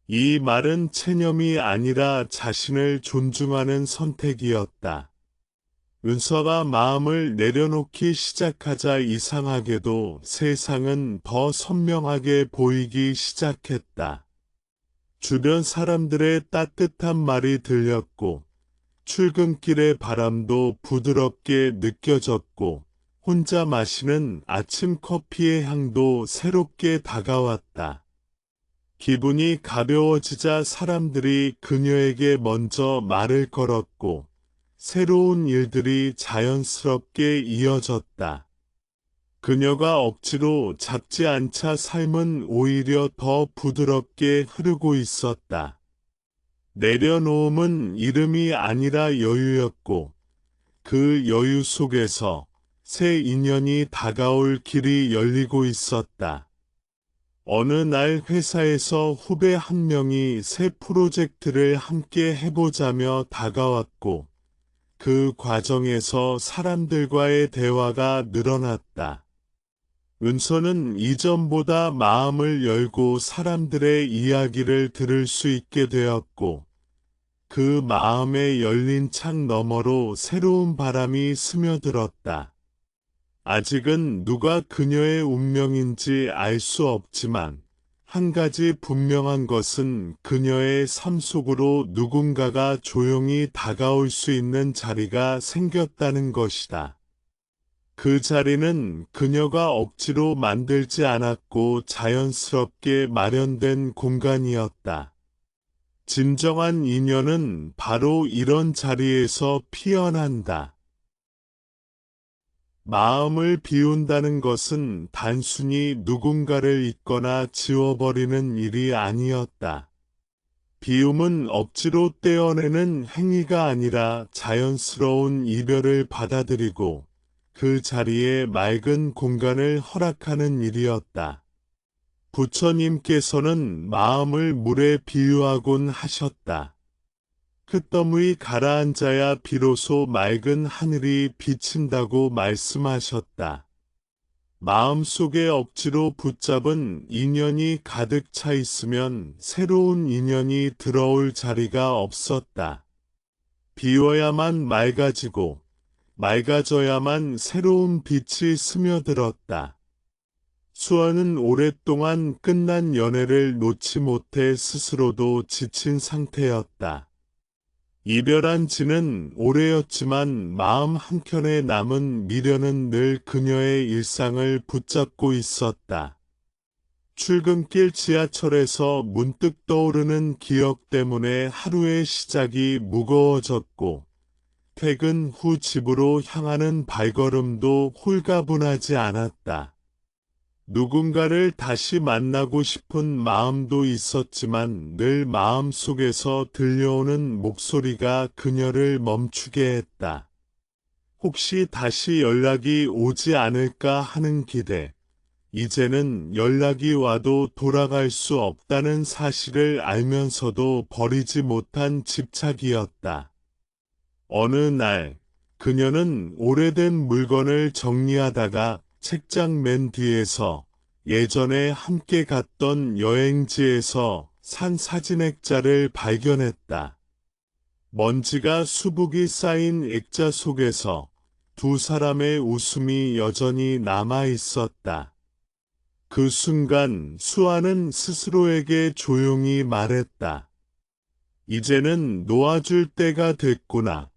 이 말은 체념이 아니라 자신을 존중하는 선택이었다. 은서가 마음을 내려놓기 시작하자 이상하게도 세상은 더 선명하게 보이기 시작했다. 주변 사람들의 따뜻한 말이 들렸고, 출근길의 바람도 부드럽게 느껴졌고, 혼자 마시는 아침 커피의 향도 새롭게 다가왔다. 기분이 가벼워지자 사람들이 그녀에게 먼저 말을 걸었고, 새로운 일들이 자연스럽게 이어졌다. 그녀가 억지로 잡지 않자 삶은 오히려 더 부드럽게 흐르고 있었다. 내려놓음은 이름이 아니라 여유였고, 그 여유 속에서 새 인연이 다가올 길이 열리고 있었다. 어느 날 회사에서 후배 한 명이 새 프로젝트를 함께 해보자며 다가왔고, 그 과정에서 사람들과의 대화가 늘어났다. 은서는 이전보다 마음을 열고 사람들의 이야기를 들을 수 있게 되었고, 그 마음에 열린 창 너머로 새로운 바람이 스며들었다. 아직은 누가 그녀의 운명인지 알 수 없지만, 한 가지 분명한 것은 그녀의 삶 속으로 누군가가 조용히 다가올 수 있는 자리가 생겼다는 것이다. 그 자리는 그녀가 억지로 만들지 않았고 자연스럽게 마련된 공간이었다. 진정한 인연은 바로 이런 자리에서 피어난다. 마음을 비운다는 것은 단순히 누군가를 잊거나 지워버리는 일이 아니었다. 비움은 억지로 떼어내는 행위가 아니라 자연스러운 이별을 받아들이고 그 자리에 맑은 공간을 허락하는 일이었다. 부처님께서는 마음을 물에 비유하곤 하셨다. 흙더미 가라앉아야 비로소 맑은 하늘이 비친다고 말씀하셨다. 마음속에 억지로 붙잡은 인연이 가득 차 있으면 새로운 인연이 들어올 자리가 없었다. 비워야만 맑아지고 맑아져야만 새로운 빛이 스며들었다. 수아는 오랫동안 끝난 연애를 놓지 못해 스스로도 지친 상태였다. 이별한 지는 오래였지만 마음 한켠에 남은 미련은 늘 그녀의 일상을 붙잡고 있었다. 출근길 지하철에서 문득 떠오르는 기억 때문에 하루의 시작이 무거워졌고, 퇴근 후 집으로 향하는 발걸음도 홀가분하지 않았다. 누군가를 다시 만나고 싶은 마음도 있었지만 늘 마음속에서 들려오는 목소리가 그녀를 멈추게 했다. 혹시 다시 연락이 오지 않을까 하는 기대. 이제는 연락이 와도 돌아갈 수 없다는 사실을 알면서도 버리지 못한 집착이었다. 어느 날 그녀는 오래된 물건을 정리하다가 책장 맨 뒤에서 예전에 함께 갔던 여행지에서 산 사진 액자를 발견했다. 먼지가 수북이 쌓인 액자 속에서 두 사람의 웃음이 여전히 남아 있었다. 그 순간 수아는 스스로에게 조용히 말했다. 이제는 놓아줄 때가 됐구나.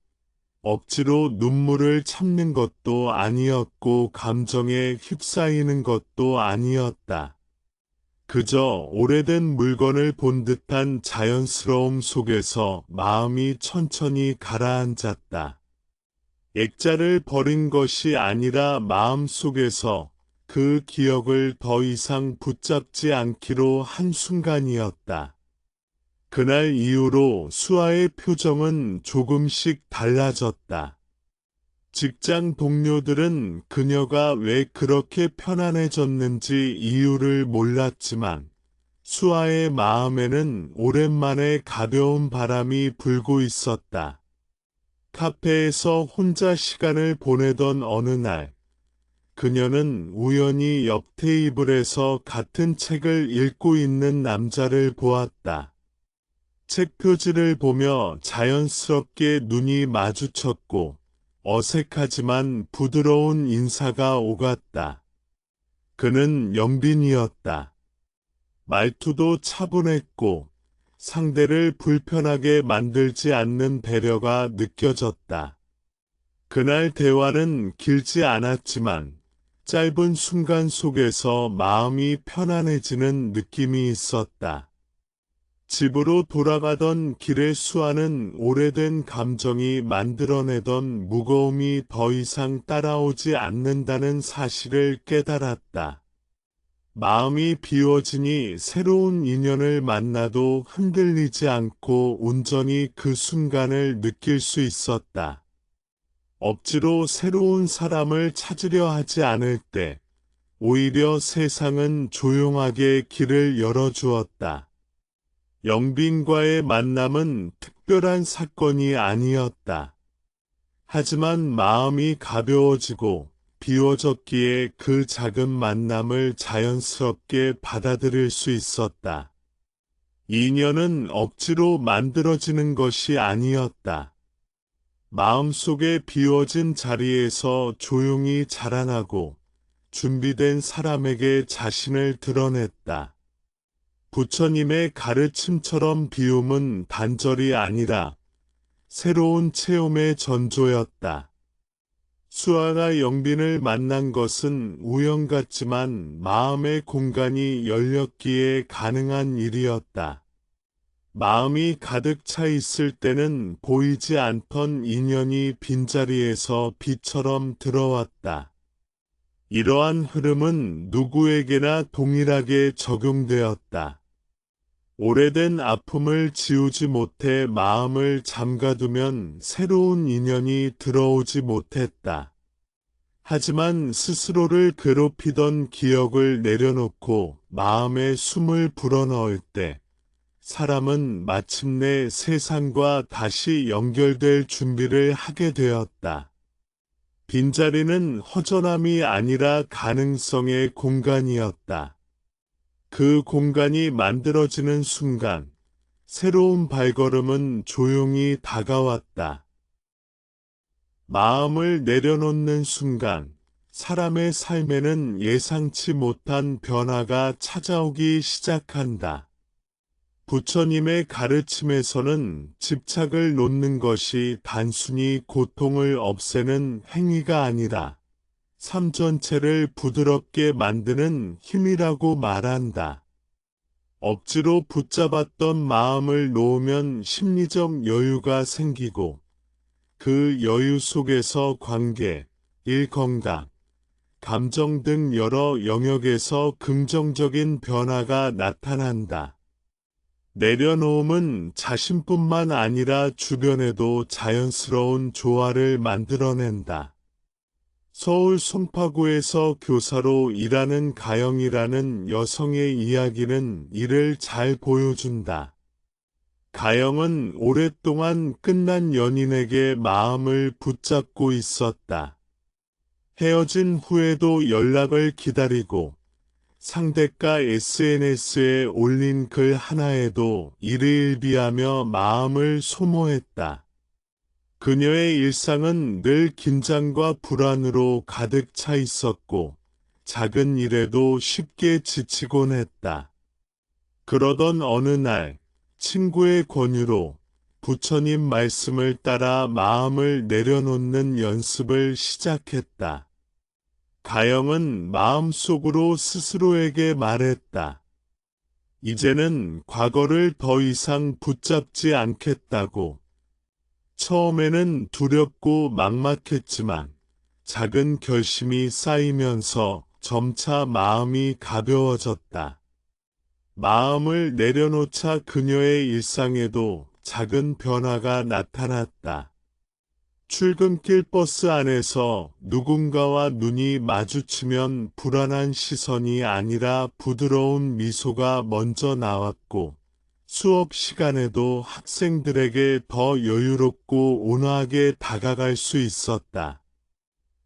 억지로 눈물을 참는 것도 아니었고 감정에 휩싸이는 것도 아니었다. 그저 오래된 물건을 본 듯한 자연스러움 속에서 마음이 천천히 가라앉았다. 액자를 버린 것이 아니라 마음속에서 그 기억을 더 이상 붙잡지 않기로 한 순간이었다. 그날 이후로 수아의 표정은 조금씩 달라졌다. 직장 동료들은 그녀가 왜 그렇게 편안해졌는지 이유를 몰랐지만 수아의 마음에는 오랜만에 가벼운 바람이 불고 있었다. 카페에서 혼자 시간을 보내던 어느 날, 그녀는 우연히 옆 테이블에서 같은 책을 읽고 있는 남자를 보았다. 책 표지를 보며 자연스럽게 눈이 마주쳤고 어색하지만 부드러운 인사가 오갔다. 그는 영빈이었다. 말투도 차분했고 상대를 불편하게 만들지 않는 배려가 느껴졌다. 그날 대화는 길지 않았지만 짧은 순간 속에서 마음이 편안해지는 느낌이 있었다. 집으로 돌아가던 길에 수아는 오래된 감정이 만들어내던 무거움이 더 이상 따라오지 않는다는 사실을 깨달았다. 마음이 비워지니 새로운 인연을 만나도 흔들리지 않고 온전히 그 순간을 느낄 수 있었다. 억지로 새로운 사람을 찾으려 하지 않을 때 오히려 세상은 조용하게 길을 열어주었다. 영빈과의 만남은 특별한 사건이 아니었다. 하지만 마음이 가벼워지고 비워졌기에 그 작은 만남을 자연스럽게 받아들일 수 있었다. 인연은 억지로 만들어지는 것이 아니었다. 마음속에 비워진 자리에서 조용히 자라나고 준비된 사람에게 자신을 드러냈다. 부처님의 가르침처럼 비움은 단절이 아니라 새로운 체험의 전조였다. 수아가 영빈을 만난 것은 우연 같지만 마음의 공간이 열렸기에 가능한 일이었다. 마음이 가득 차 있을 때는 보이지 않던 인연이 빈자리에서 비처럼 들어왔다. 이러한 흐름은 누구에게나 동일하게 적용되었다. 오래된 아픔을 지우지 못해 마음을 잠가두면 새로운 인연이 들어오지 못했다. 하지만 스스로를 괴롭히던 기억을 내려놓고 마음에 숨을 불어넣을 때 사람은 마침내 세상과 다시 연결될 준비를 하게 되었다. 빈자리는 허전함이 아니라 가능성의 공간이었다. 그 공간이 만들어지는 순간 새로운 발걸음은 조용히 다가왔다. 마음을 내려놓는 순간 사람의 삶에는 예상치 못한 변화가 찾아오기 시작한다. 부처님의 가르침에서는 집착을 놓는 것이 단순히 고통을 없애는 행위가 아니라 삶 전체를 부드럽게 만드는 힘이라고 말한다. 억지로 붙잡았던 마음을 놓으면 심리적 여유가 생기고 그 여유 속에서 관계, 일 건강, 감정 등 여러 영역에서 긍정적인 변화가 나타난다. 내려놓음은 자신뿐만 아니라 주변에도 자연스러운 조화를 만들어낸다. 서울 송파구에서 교사로 일하는 가영이라는 여성의 이야기는 이를 잘 보여준다. 가영은 오랫동안 끝난 연인에게 마음을 붙잡고 있었다. 헤어진 후에도 연락을 기다리고 상대가 SNS에 올린 글 하나에도 이를 비하며 마음을 소모했다. 그녀의 일상은 늘 긴장과 불안으로 가득 차 있었고 작은 일에도 쉽게 지치곤 했다. 그러던 어느 날 친구의 권유로 부처님 말씀을 따라 마음을 내려놓는 연습을 시작했다. 가영은 마음속으로 스스로에게 말했다. 이제는 과거를 더 이상 붙잡지 않겠다고. 처음에는 두렵고 막막했지만 작은 결심이 쌓이면서 점차 마음이 가벼워졌다. 마음을 내려놓자 그녀의 일상에도 작은 변화가 나타났다. 출근길 버스 안에서 누군가와 눈이 마주치면 불안한 시선이 아니라 부드러운 미소가 먼저 나왔고, 수업 시간에도 학생들에게 더 여유롭고 온화하게 다가갈 수 있었다.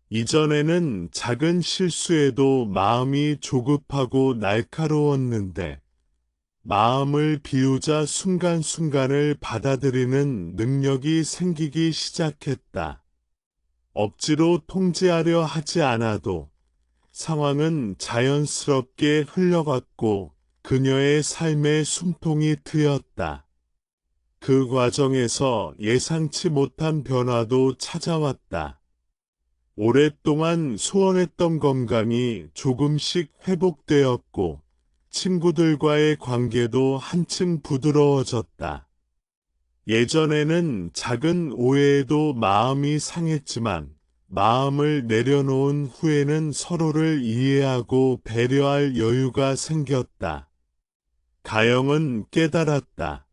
이전에는 작은 실수에도 마음이 조급하고 날카로웠는데, 마음을 비우자 순간순간을 받아들이는 능력이 생기기 시작했다. 억지로 통제하려 하지 않아도 상황은 자연스럽게 흘러갔고 그녀의 삶의 숨통이 트였다. 그 과정에서 예상치 못한 변화도 찾아왔다. 오랫동안 소원했던 건강이 조금씩 회복되었고 친구들과의 관계도 한층 부드러워졌다. 예전에는 작은 오해에도 마음이 상했지만 마음을 내려놓은 후에는 서로를 이해하고 배려할 여유가 생겼다. 가영은 깨달았다.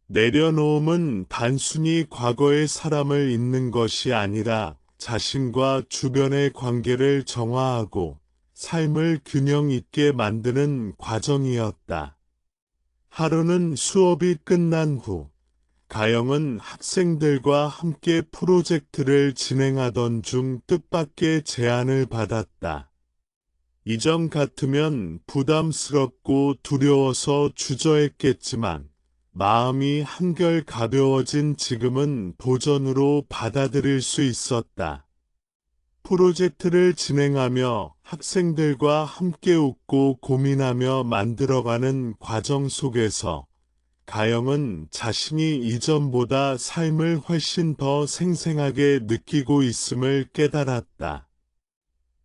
내려놓음은 단순히 과거의 사람을 잊는 것이 아니라 자신과 주변의 관계를 정화하고 삶을 균형 있게 만드는 과정이었다. 하루는 수업이 끝난 후 가영은 학생들과 함께 프로젝트를 진행하던 중 뜻밖의 제안을 받았다. 이전 같으면 부담스럽고 두려워서 주저했겠지만 마음이 한결 가벼워진 지금은 도전으로 받아들일 수 있었다. 프로젝트를 진행하며 학생들과 함께 웃고 고민하며 만들어가는 과정 속에서 가영은 자신이 이전보다 삶을 훨씬 더 생생하게 느끼고 있음을 깨달았다.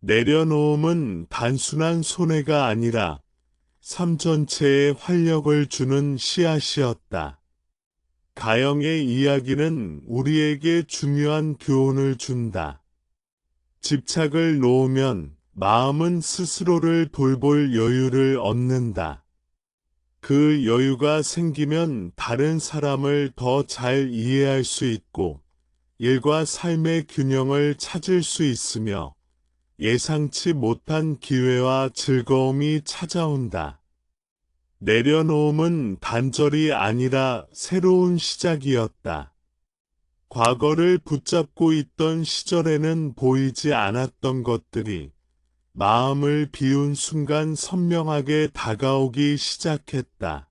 내려놓음은 단순한 손해가 아니라 삶 전체에 활력을 주는 씨앗이었다. 가영의 이야기는 우리에게 중요한 교훈을 준다. 집착을 놓으면 마음은 스스로를 돌볼 여유를 얻는다. 그 여유가 생기면 다른 사람을 더 잘 이해할 수 있고 일과 삶의 균형을 찾을 수 있으며 예상치 못한 기회와 즐거움이 찾아온다. 내려놓음은 단절이 아니라 새로운 시작이었다. 과거를 붙잡고 있던 시절에는 보이지 않았던 것들이 마음을 비운 순간 선명하게 다가오기 시작했다.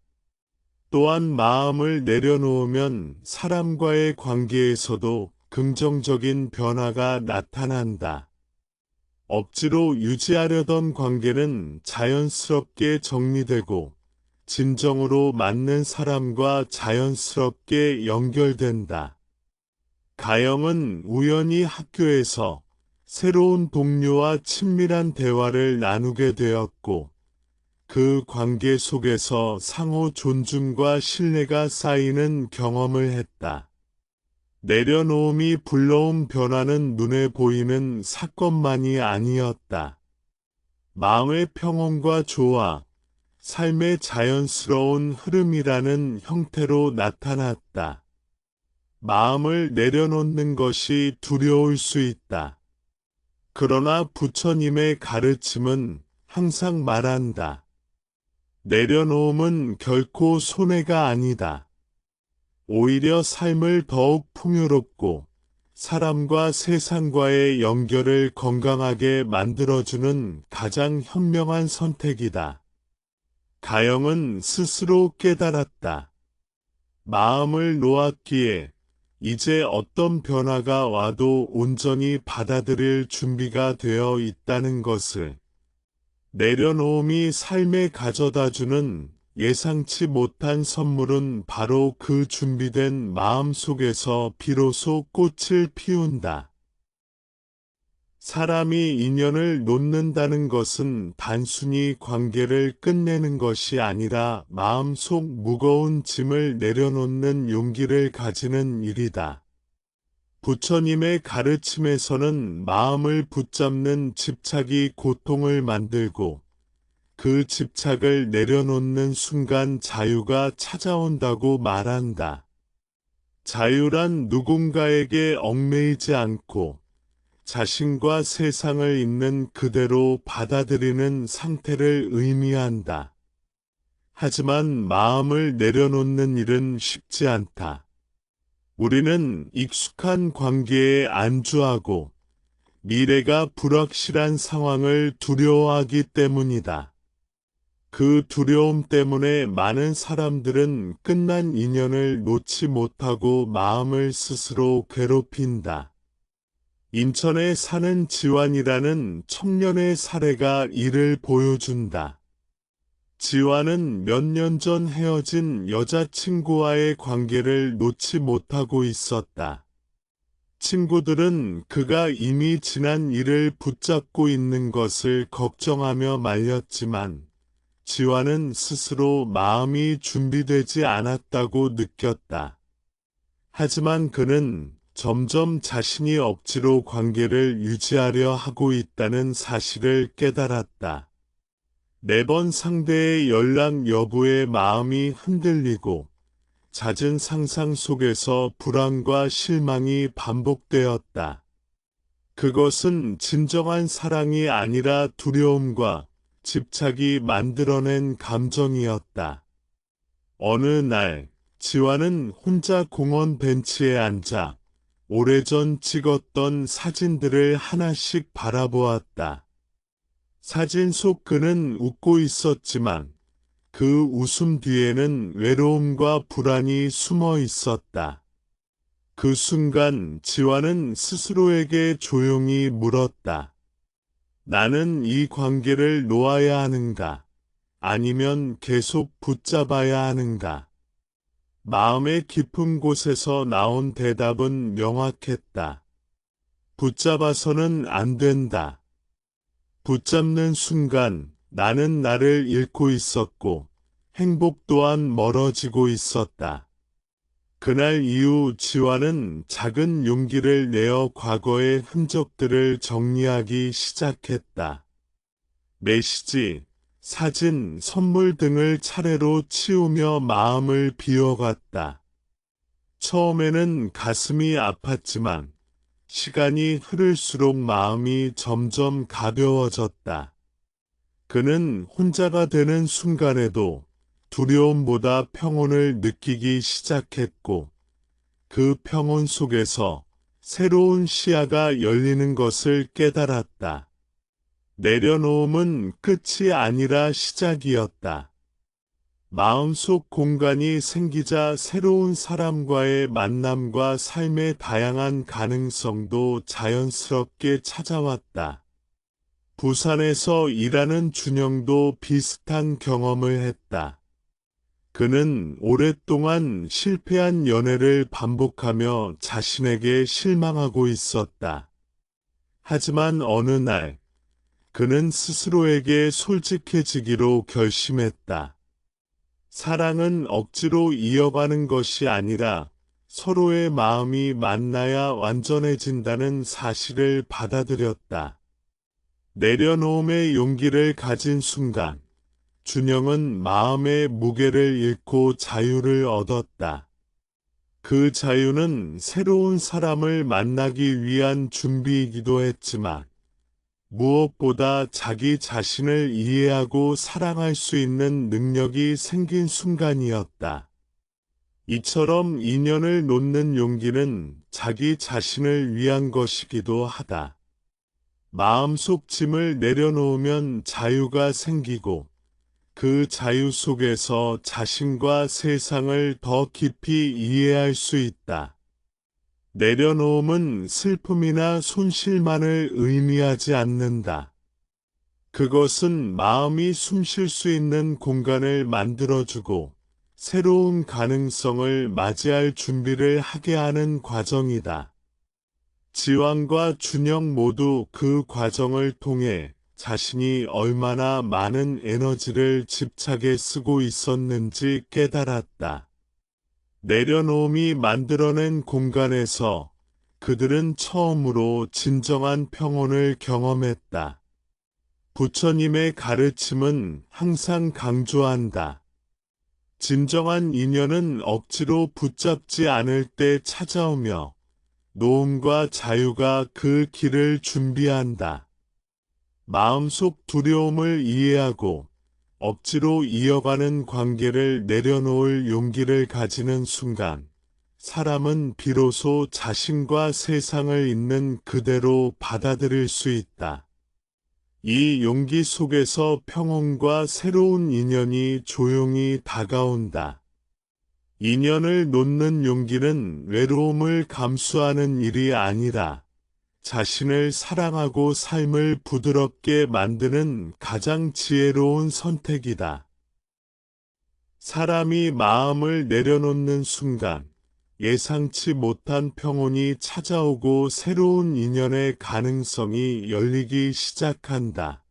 또한 마음을 내려놓으면 사람과의 관계에서도 긍정적인 변화가 나타난다. 억지로 유지하려던 관계는 자연스럽게 정리되고 진정으로 맞는 사람과 자연스럽게 연결된다. 가영은 우연히 학교에서 새로운 동료와 친밀한 대화를 나누게 되었고 그 관계 속에서 상호 존중과 신뢰가 쌓이는 경험을 했다. 내려놓음이 불러온 변화는 눈에 보이는 사건만이 아니었다. 마음의 평온과 조화, 삶의 자연스러운 흐름이라는 형태로 나타났다. 마음을 내려놓는 것이 두려울 수 있다. 그러나 부처님의 가르침은 항상 말한다. 내려놓음은 결코 손해가 아니다. 오히려 삶을 더욱 풍요롭고 사람과 세상과의 연결을 건강하게 만들어주는 가장 현명한 선택이다. 가영은 스스로 깨달았다. 마음을 놓았기에 이제 어떤 변화가 와도 온전히 받아들일 준비가 되어 있다는 것을. 내려놓음이 삶에 가져다주는 예상치 못한 선물은 바로 그 준비된 마음 속에서 비로소 꽃을 피운다. 사람이 인연을 놓는다는 것은 단순히 관계를 끝내는 것이 아니라 마음속 무거운 짐을 내려놓는 용기를 가지는 일이다. 부처님의 가르침에서는 마음을 붙잡는 집착이 고통을 만들고 그 집착을 내려놓는 순간 자유가 찾아온다고 말한다. 자유란 누군가에게 얽매이지 않고 자신과 세상을 있는 그대로 받아들이는 상태를 의미한다. 하지만 마음을 내려놓는 일은 쉽지 않다. 우리는 익숙한 관계에 안주하고 미래가 불확실한 상황을 두려워하기 때문이다. 그 두려움 때문에 많은 사람들은 끝난 인연을 놓지 못하고 마음을 스스로 괴롭힌다. 인천에 사는 지완이라는 청년의 사례가 이를 보여준다. 지완은 몇 년 전 헤어진 여자친구와의 관계를 놓지 못하고 있었다. 친구들은 그가 이미 지난 일을 붙잡고 있는 것을 걱정하며 말렸지만 지완은 스스로 마음이 준비되지 않았다고 느꼈다. 하지만 그는 점점 자신이 억지로 관계를 유지하려 하고 있다는 사실을 깨달았다. 매번 상대의 연락 여부에 마음이 흔들리고 잦은 상상 속에서 불안과 실망이 반복되었다. 그것은 진정한 사랑이 아니라 두려움과 집착이 만들어낸 감정이었다. 어느 날 지완은 혼자 공원 벤치에 앉아 오래전 찍었던 사진들을 하나씩 바라보았다. 사진 속 그는 웃고 있었지만 그 웃음 뒤에는 외로움과 불안이 숨어 있었다. 그 순간 지완은 스스로에게 조용히 물었다. 나는 이 관계를 놓아야 하는가? 아니면 계속 붙잡아야 하는가? 마음의 깊은 곳에서 나온 대답은 명확했다. 붙잡아서는 안 된다. 붙잡는 순간 나는 나를 잃고 있었고 행복 또한 멀어지고 있었다. 그날 이후 지완은 작은 용기를 내어 과거의 흔적들을 정리하기 시작했다. 메시지, 사진, 선물 등을 차례로 치우며 마음을 비워갔다. 처음에는 가슴이 아팠지만 시간이 흐를수록 마음이 점점 가벼워졌다. 그는 혼자가 되는 순간에도 두려움보다 평온을 느끼기 시작했고 그 평온 속에서 새로운 시야가 열리는 것을 깨달았다. 내려놓음은 끝이 아니라 시작이었다. 마음속 공간이 생기자 새로운 사람과의 만남과 삶의 다양한 가능성도 자연스럽게 찾아왔다. 부산에서 일하는 준영도 비슷한 경험을 했다. 그는 오랫동안 실패한 연애를 반복하며 자신에게 실망하고 있었다. 하지만 어느 날 그는 스스로에게 솔직해지기로 결심했다. 사랑은 억지로 이어가는 것이 아니라 서로의 마음이 만나야 완전해진다는 사실을 받아들였다. 내려놓음의 용기를 가진 순간 준영은 마음의 무게를 잃고 자유를 얻었다. 그 자유는 새로운 사람을 만나기 위한 준비이기도 했지만 무엇보다 자기 자신을 이해하고 사랑할 수 있는 능력이 생긴 순간이었다. 이처럼 인연을 놓는 용기는 자기 자신을 위한 것이기도 하다. 마음속 짐을 내려놓으면 자유가 생기고 그 자유 속에서 자신과 세상을 더 깊이 이해할 수 있다. 내려놓음은 슬픔이나 손실만을 의미하지 않는다. 그것은 마음이 숨쉴 수 있는 공간을 만들어주고 새로운 가능성을 맞이할 준비를 하게 하는 과정이다. 지왕과 준영 모두 그 과정을 통해 자신이 얼마나 많은 에너지를 집착에 쓰고 있었는지 깨달았다. 내려놓음이 만들어낸 공간에서 그들은 처음으로 진정한 평온을 경험했다. 부처님의 가르침은 항상 강조한다. 진정한 인연은 억지로 붙잡지 않을 때 찾아오며 노음과 자유가 그 길을 준비한다. 마음속 두려움을 이해하고 억지로 이어가는 관계를 내려놓을 용기를 가지는 순간, 사람은 비로소 자신과 세상을 있는 그대로 받아들일 수 있다. 이 용기 속에서 평온과 새로운 인연이 조용히 다가온다. 인연을 놓는 용기는 외로움을 감수하는 일이 아니라 자신을 사랑하고 삶을 부드럽게 만드는 가장 지혜로운 선택이다. 사람이 마음을 내려놓는 순간 예상치 못한 평온이 찾아오고 새로운 인연의 가능성이 열리기 시작한다.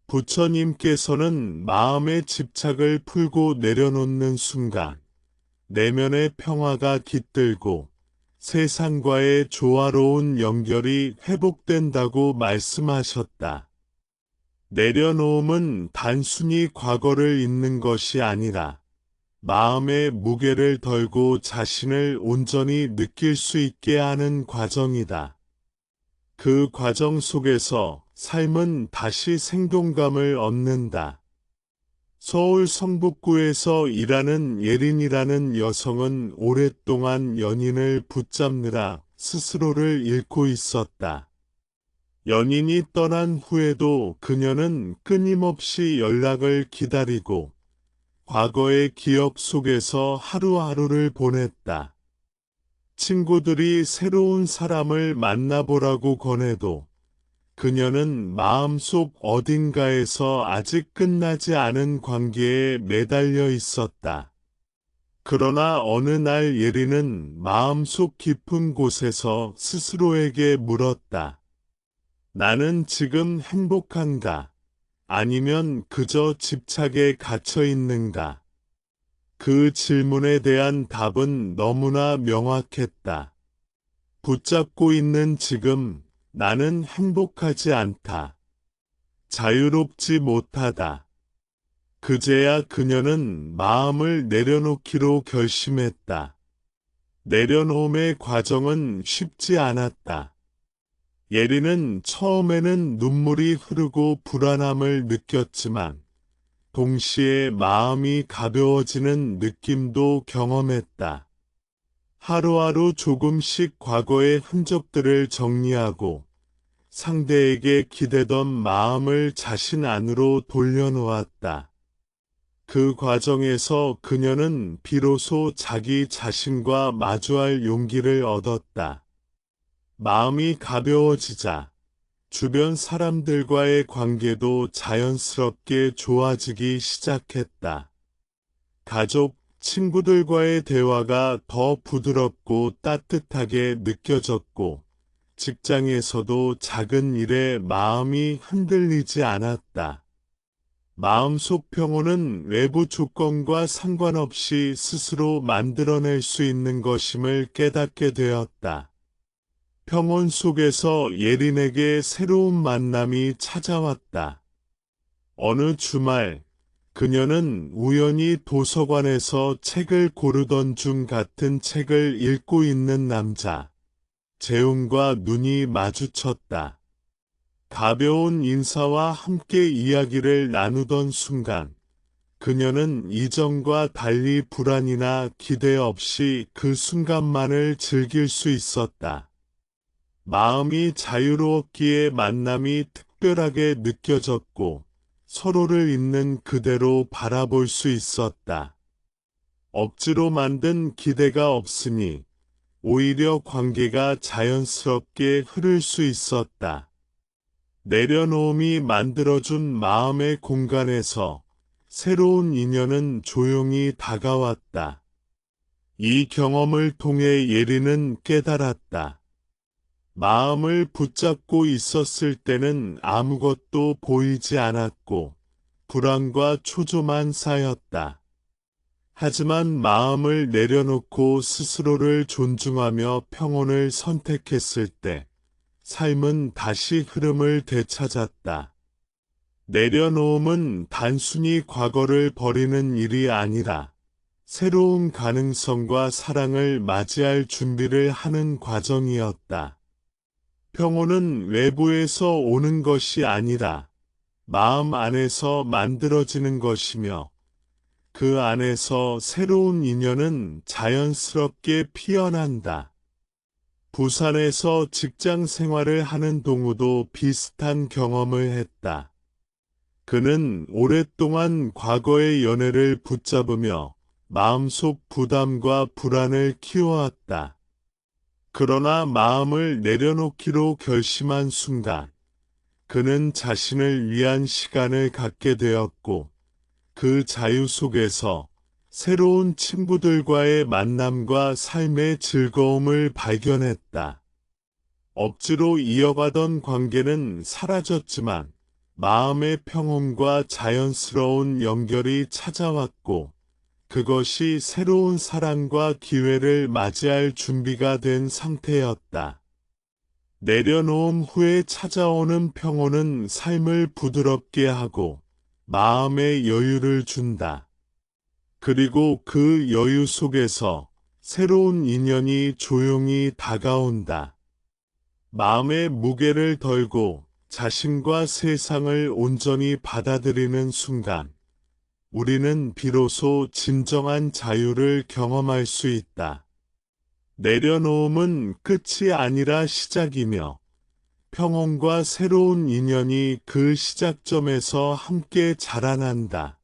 부처님께서는 마음의 집착을 풀고 내려놓는 순간 내면의 평화가 깃들고 세상과의 조화로운 연결이 회복된다고 말씀하셨다. 내려놓음은 단순히 과거를 잊는 것이 아니라 마음의 무게를 덜고 자신을 온전히 느낄 수 있게 하는 과정이다. 그 과정 속에서 삶은 다시 생동감을 얻는다. 서울 성북구에서 일하는 예린이라는 여성은 오랫동안 연인을 붙잡느라 스스로를 잃고 있었다. 연인이 떠난 후에도 그녀는 끊임없이 연락을 기다리고 과거의 기억 속에서 하루하루를 보냈다. 친구들이 새로운 사람을 만나보라고 권해도 그녀는 마음속 어딘가에서 아직 끝나지 않은 관계에 매달려 있었다. 그러나 어느 날 예린은 마음속 깊은 곳에서 스스로에게 물었다. 나는 지금 행복한가? 아니면 그저 집착에 갇혀 있는가? 그 질문에 대한 답은 너무나 명확했다. 붙잡고 있는 지금 나는 행복하지 않다. 자유롭지 못하다. 그제야 그녀는 마음을 내려놓기로 결심했다. 내려놓음의 과정은 쉽지 않았다. 예린은 처음에는 눈물이 흐르고 불안함을 느꼈지만 동시에 마음이 가벼워지는 느낌도 경험했다. 하루하루 조금씩 과거의 흔적들을 정리하고 상대에게 기대던 마음을 자신 안으로 돌려놓았다. 그 과정에서 그녀는 비로소 자기 자신과 마주할 용기를 얻었다. 마음이 가벼워지자 주변 사람들과의 관계도 자연스럽게 좋아지기 시작했다. 가족, 친구들과의 대화가 더 부드럽고 따뜻하게 느껴졌고 직장에서도 작은 일에 마음이 흔들리지 않았다. 마음속 평온은 외부 조건과 상관없이 스스로 만들어낼 수 있는 것임을 깨닫게 되었다. 평온 속에서 예린에게 새로운 만남이 찾아왔다. 어느 주말 그녀는 우연히 도서관에서 책을 고르던 중 같은 책을 읽고 있는 남자 재훈과 눈이 마주쳤다. 가벼운 인사와 함께 이야기를 나누던 순간 그녀는 이전과 달리 불안이나 기대 없이 그 순간만을 즐길 수 있었다. 마음이 자유로웠기에 만남이 특별하게 느껴졌고 서로를 있는 그대로 바라볼 수 있었다. 억지로 만든 기대가 없으니 오히려 관계가 자연스럽게 흐를 수 있었다. 내려놓음이 만들어준 마음의 공간에서 새로운 인연은 조용히 다가왔다. 이 경험을 통해 예리는 깨달았다. 마음을 붙잡고 있었을 때는 아무것도 보이지 않았고 불안과 초조만 쌓였다. 하지만 마음을 내려놓고 스스로를 존중하며 평온을 선택했을 때 삶은 다시 흐름을 되찾았다. 내려놓음은 단순히 과거를 버리는 일이 아니라 새로운 가능성과 사랑을 맞이할 준비를 하는 과정이었다. 평온은 외부에서 오는 것이 아니라 마음 안에서 만들어지는 것이며 그 안에서 새로운 인연은 자연스럽게 피어난다. 부산에서 직장 생활을 하는 동우도 비슷한 경험을 했다. 그는 오랫동안 과거의 연애를 붙잡으며 마음속 부담과 불안을 키워왔다. 그러나 마음을 내려놓기로 결심한 순간, 그는 자신을 위한 시간을 갖게 되었고, 그 자유 속에서 새로운 친구들과의 만남과 삶의 즐거움을 발견했다. 억지로 이어가던 관계는 사라졌지만 마음의 평온과 자연스러운 연결이 찾아왔고 그것이 새로운 사랑과 기회를 맞이할 준비가 된 상태였다. 내려놓음 후에 찾아오는 평온은 삶을 부드럽게 하고 마음의 여유를 준다. 그리고 그 여유 속에서 새로운 인연이 조용히 다가온다. 마음의 무게를 덜고 자신과 세상을 온전히 받아들이는 순간, 우리는 비로소 진정한 자유를 경험할 수 있다. 내려놓음은 끝이 아니라 시작이며, 평온과 새로운 인연이 그 시작점에서 함께 자라난다.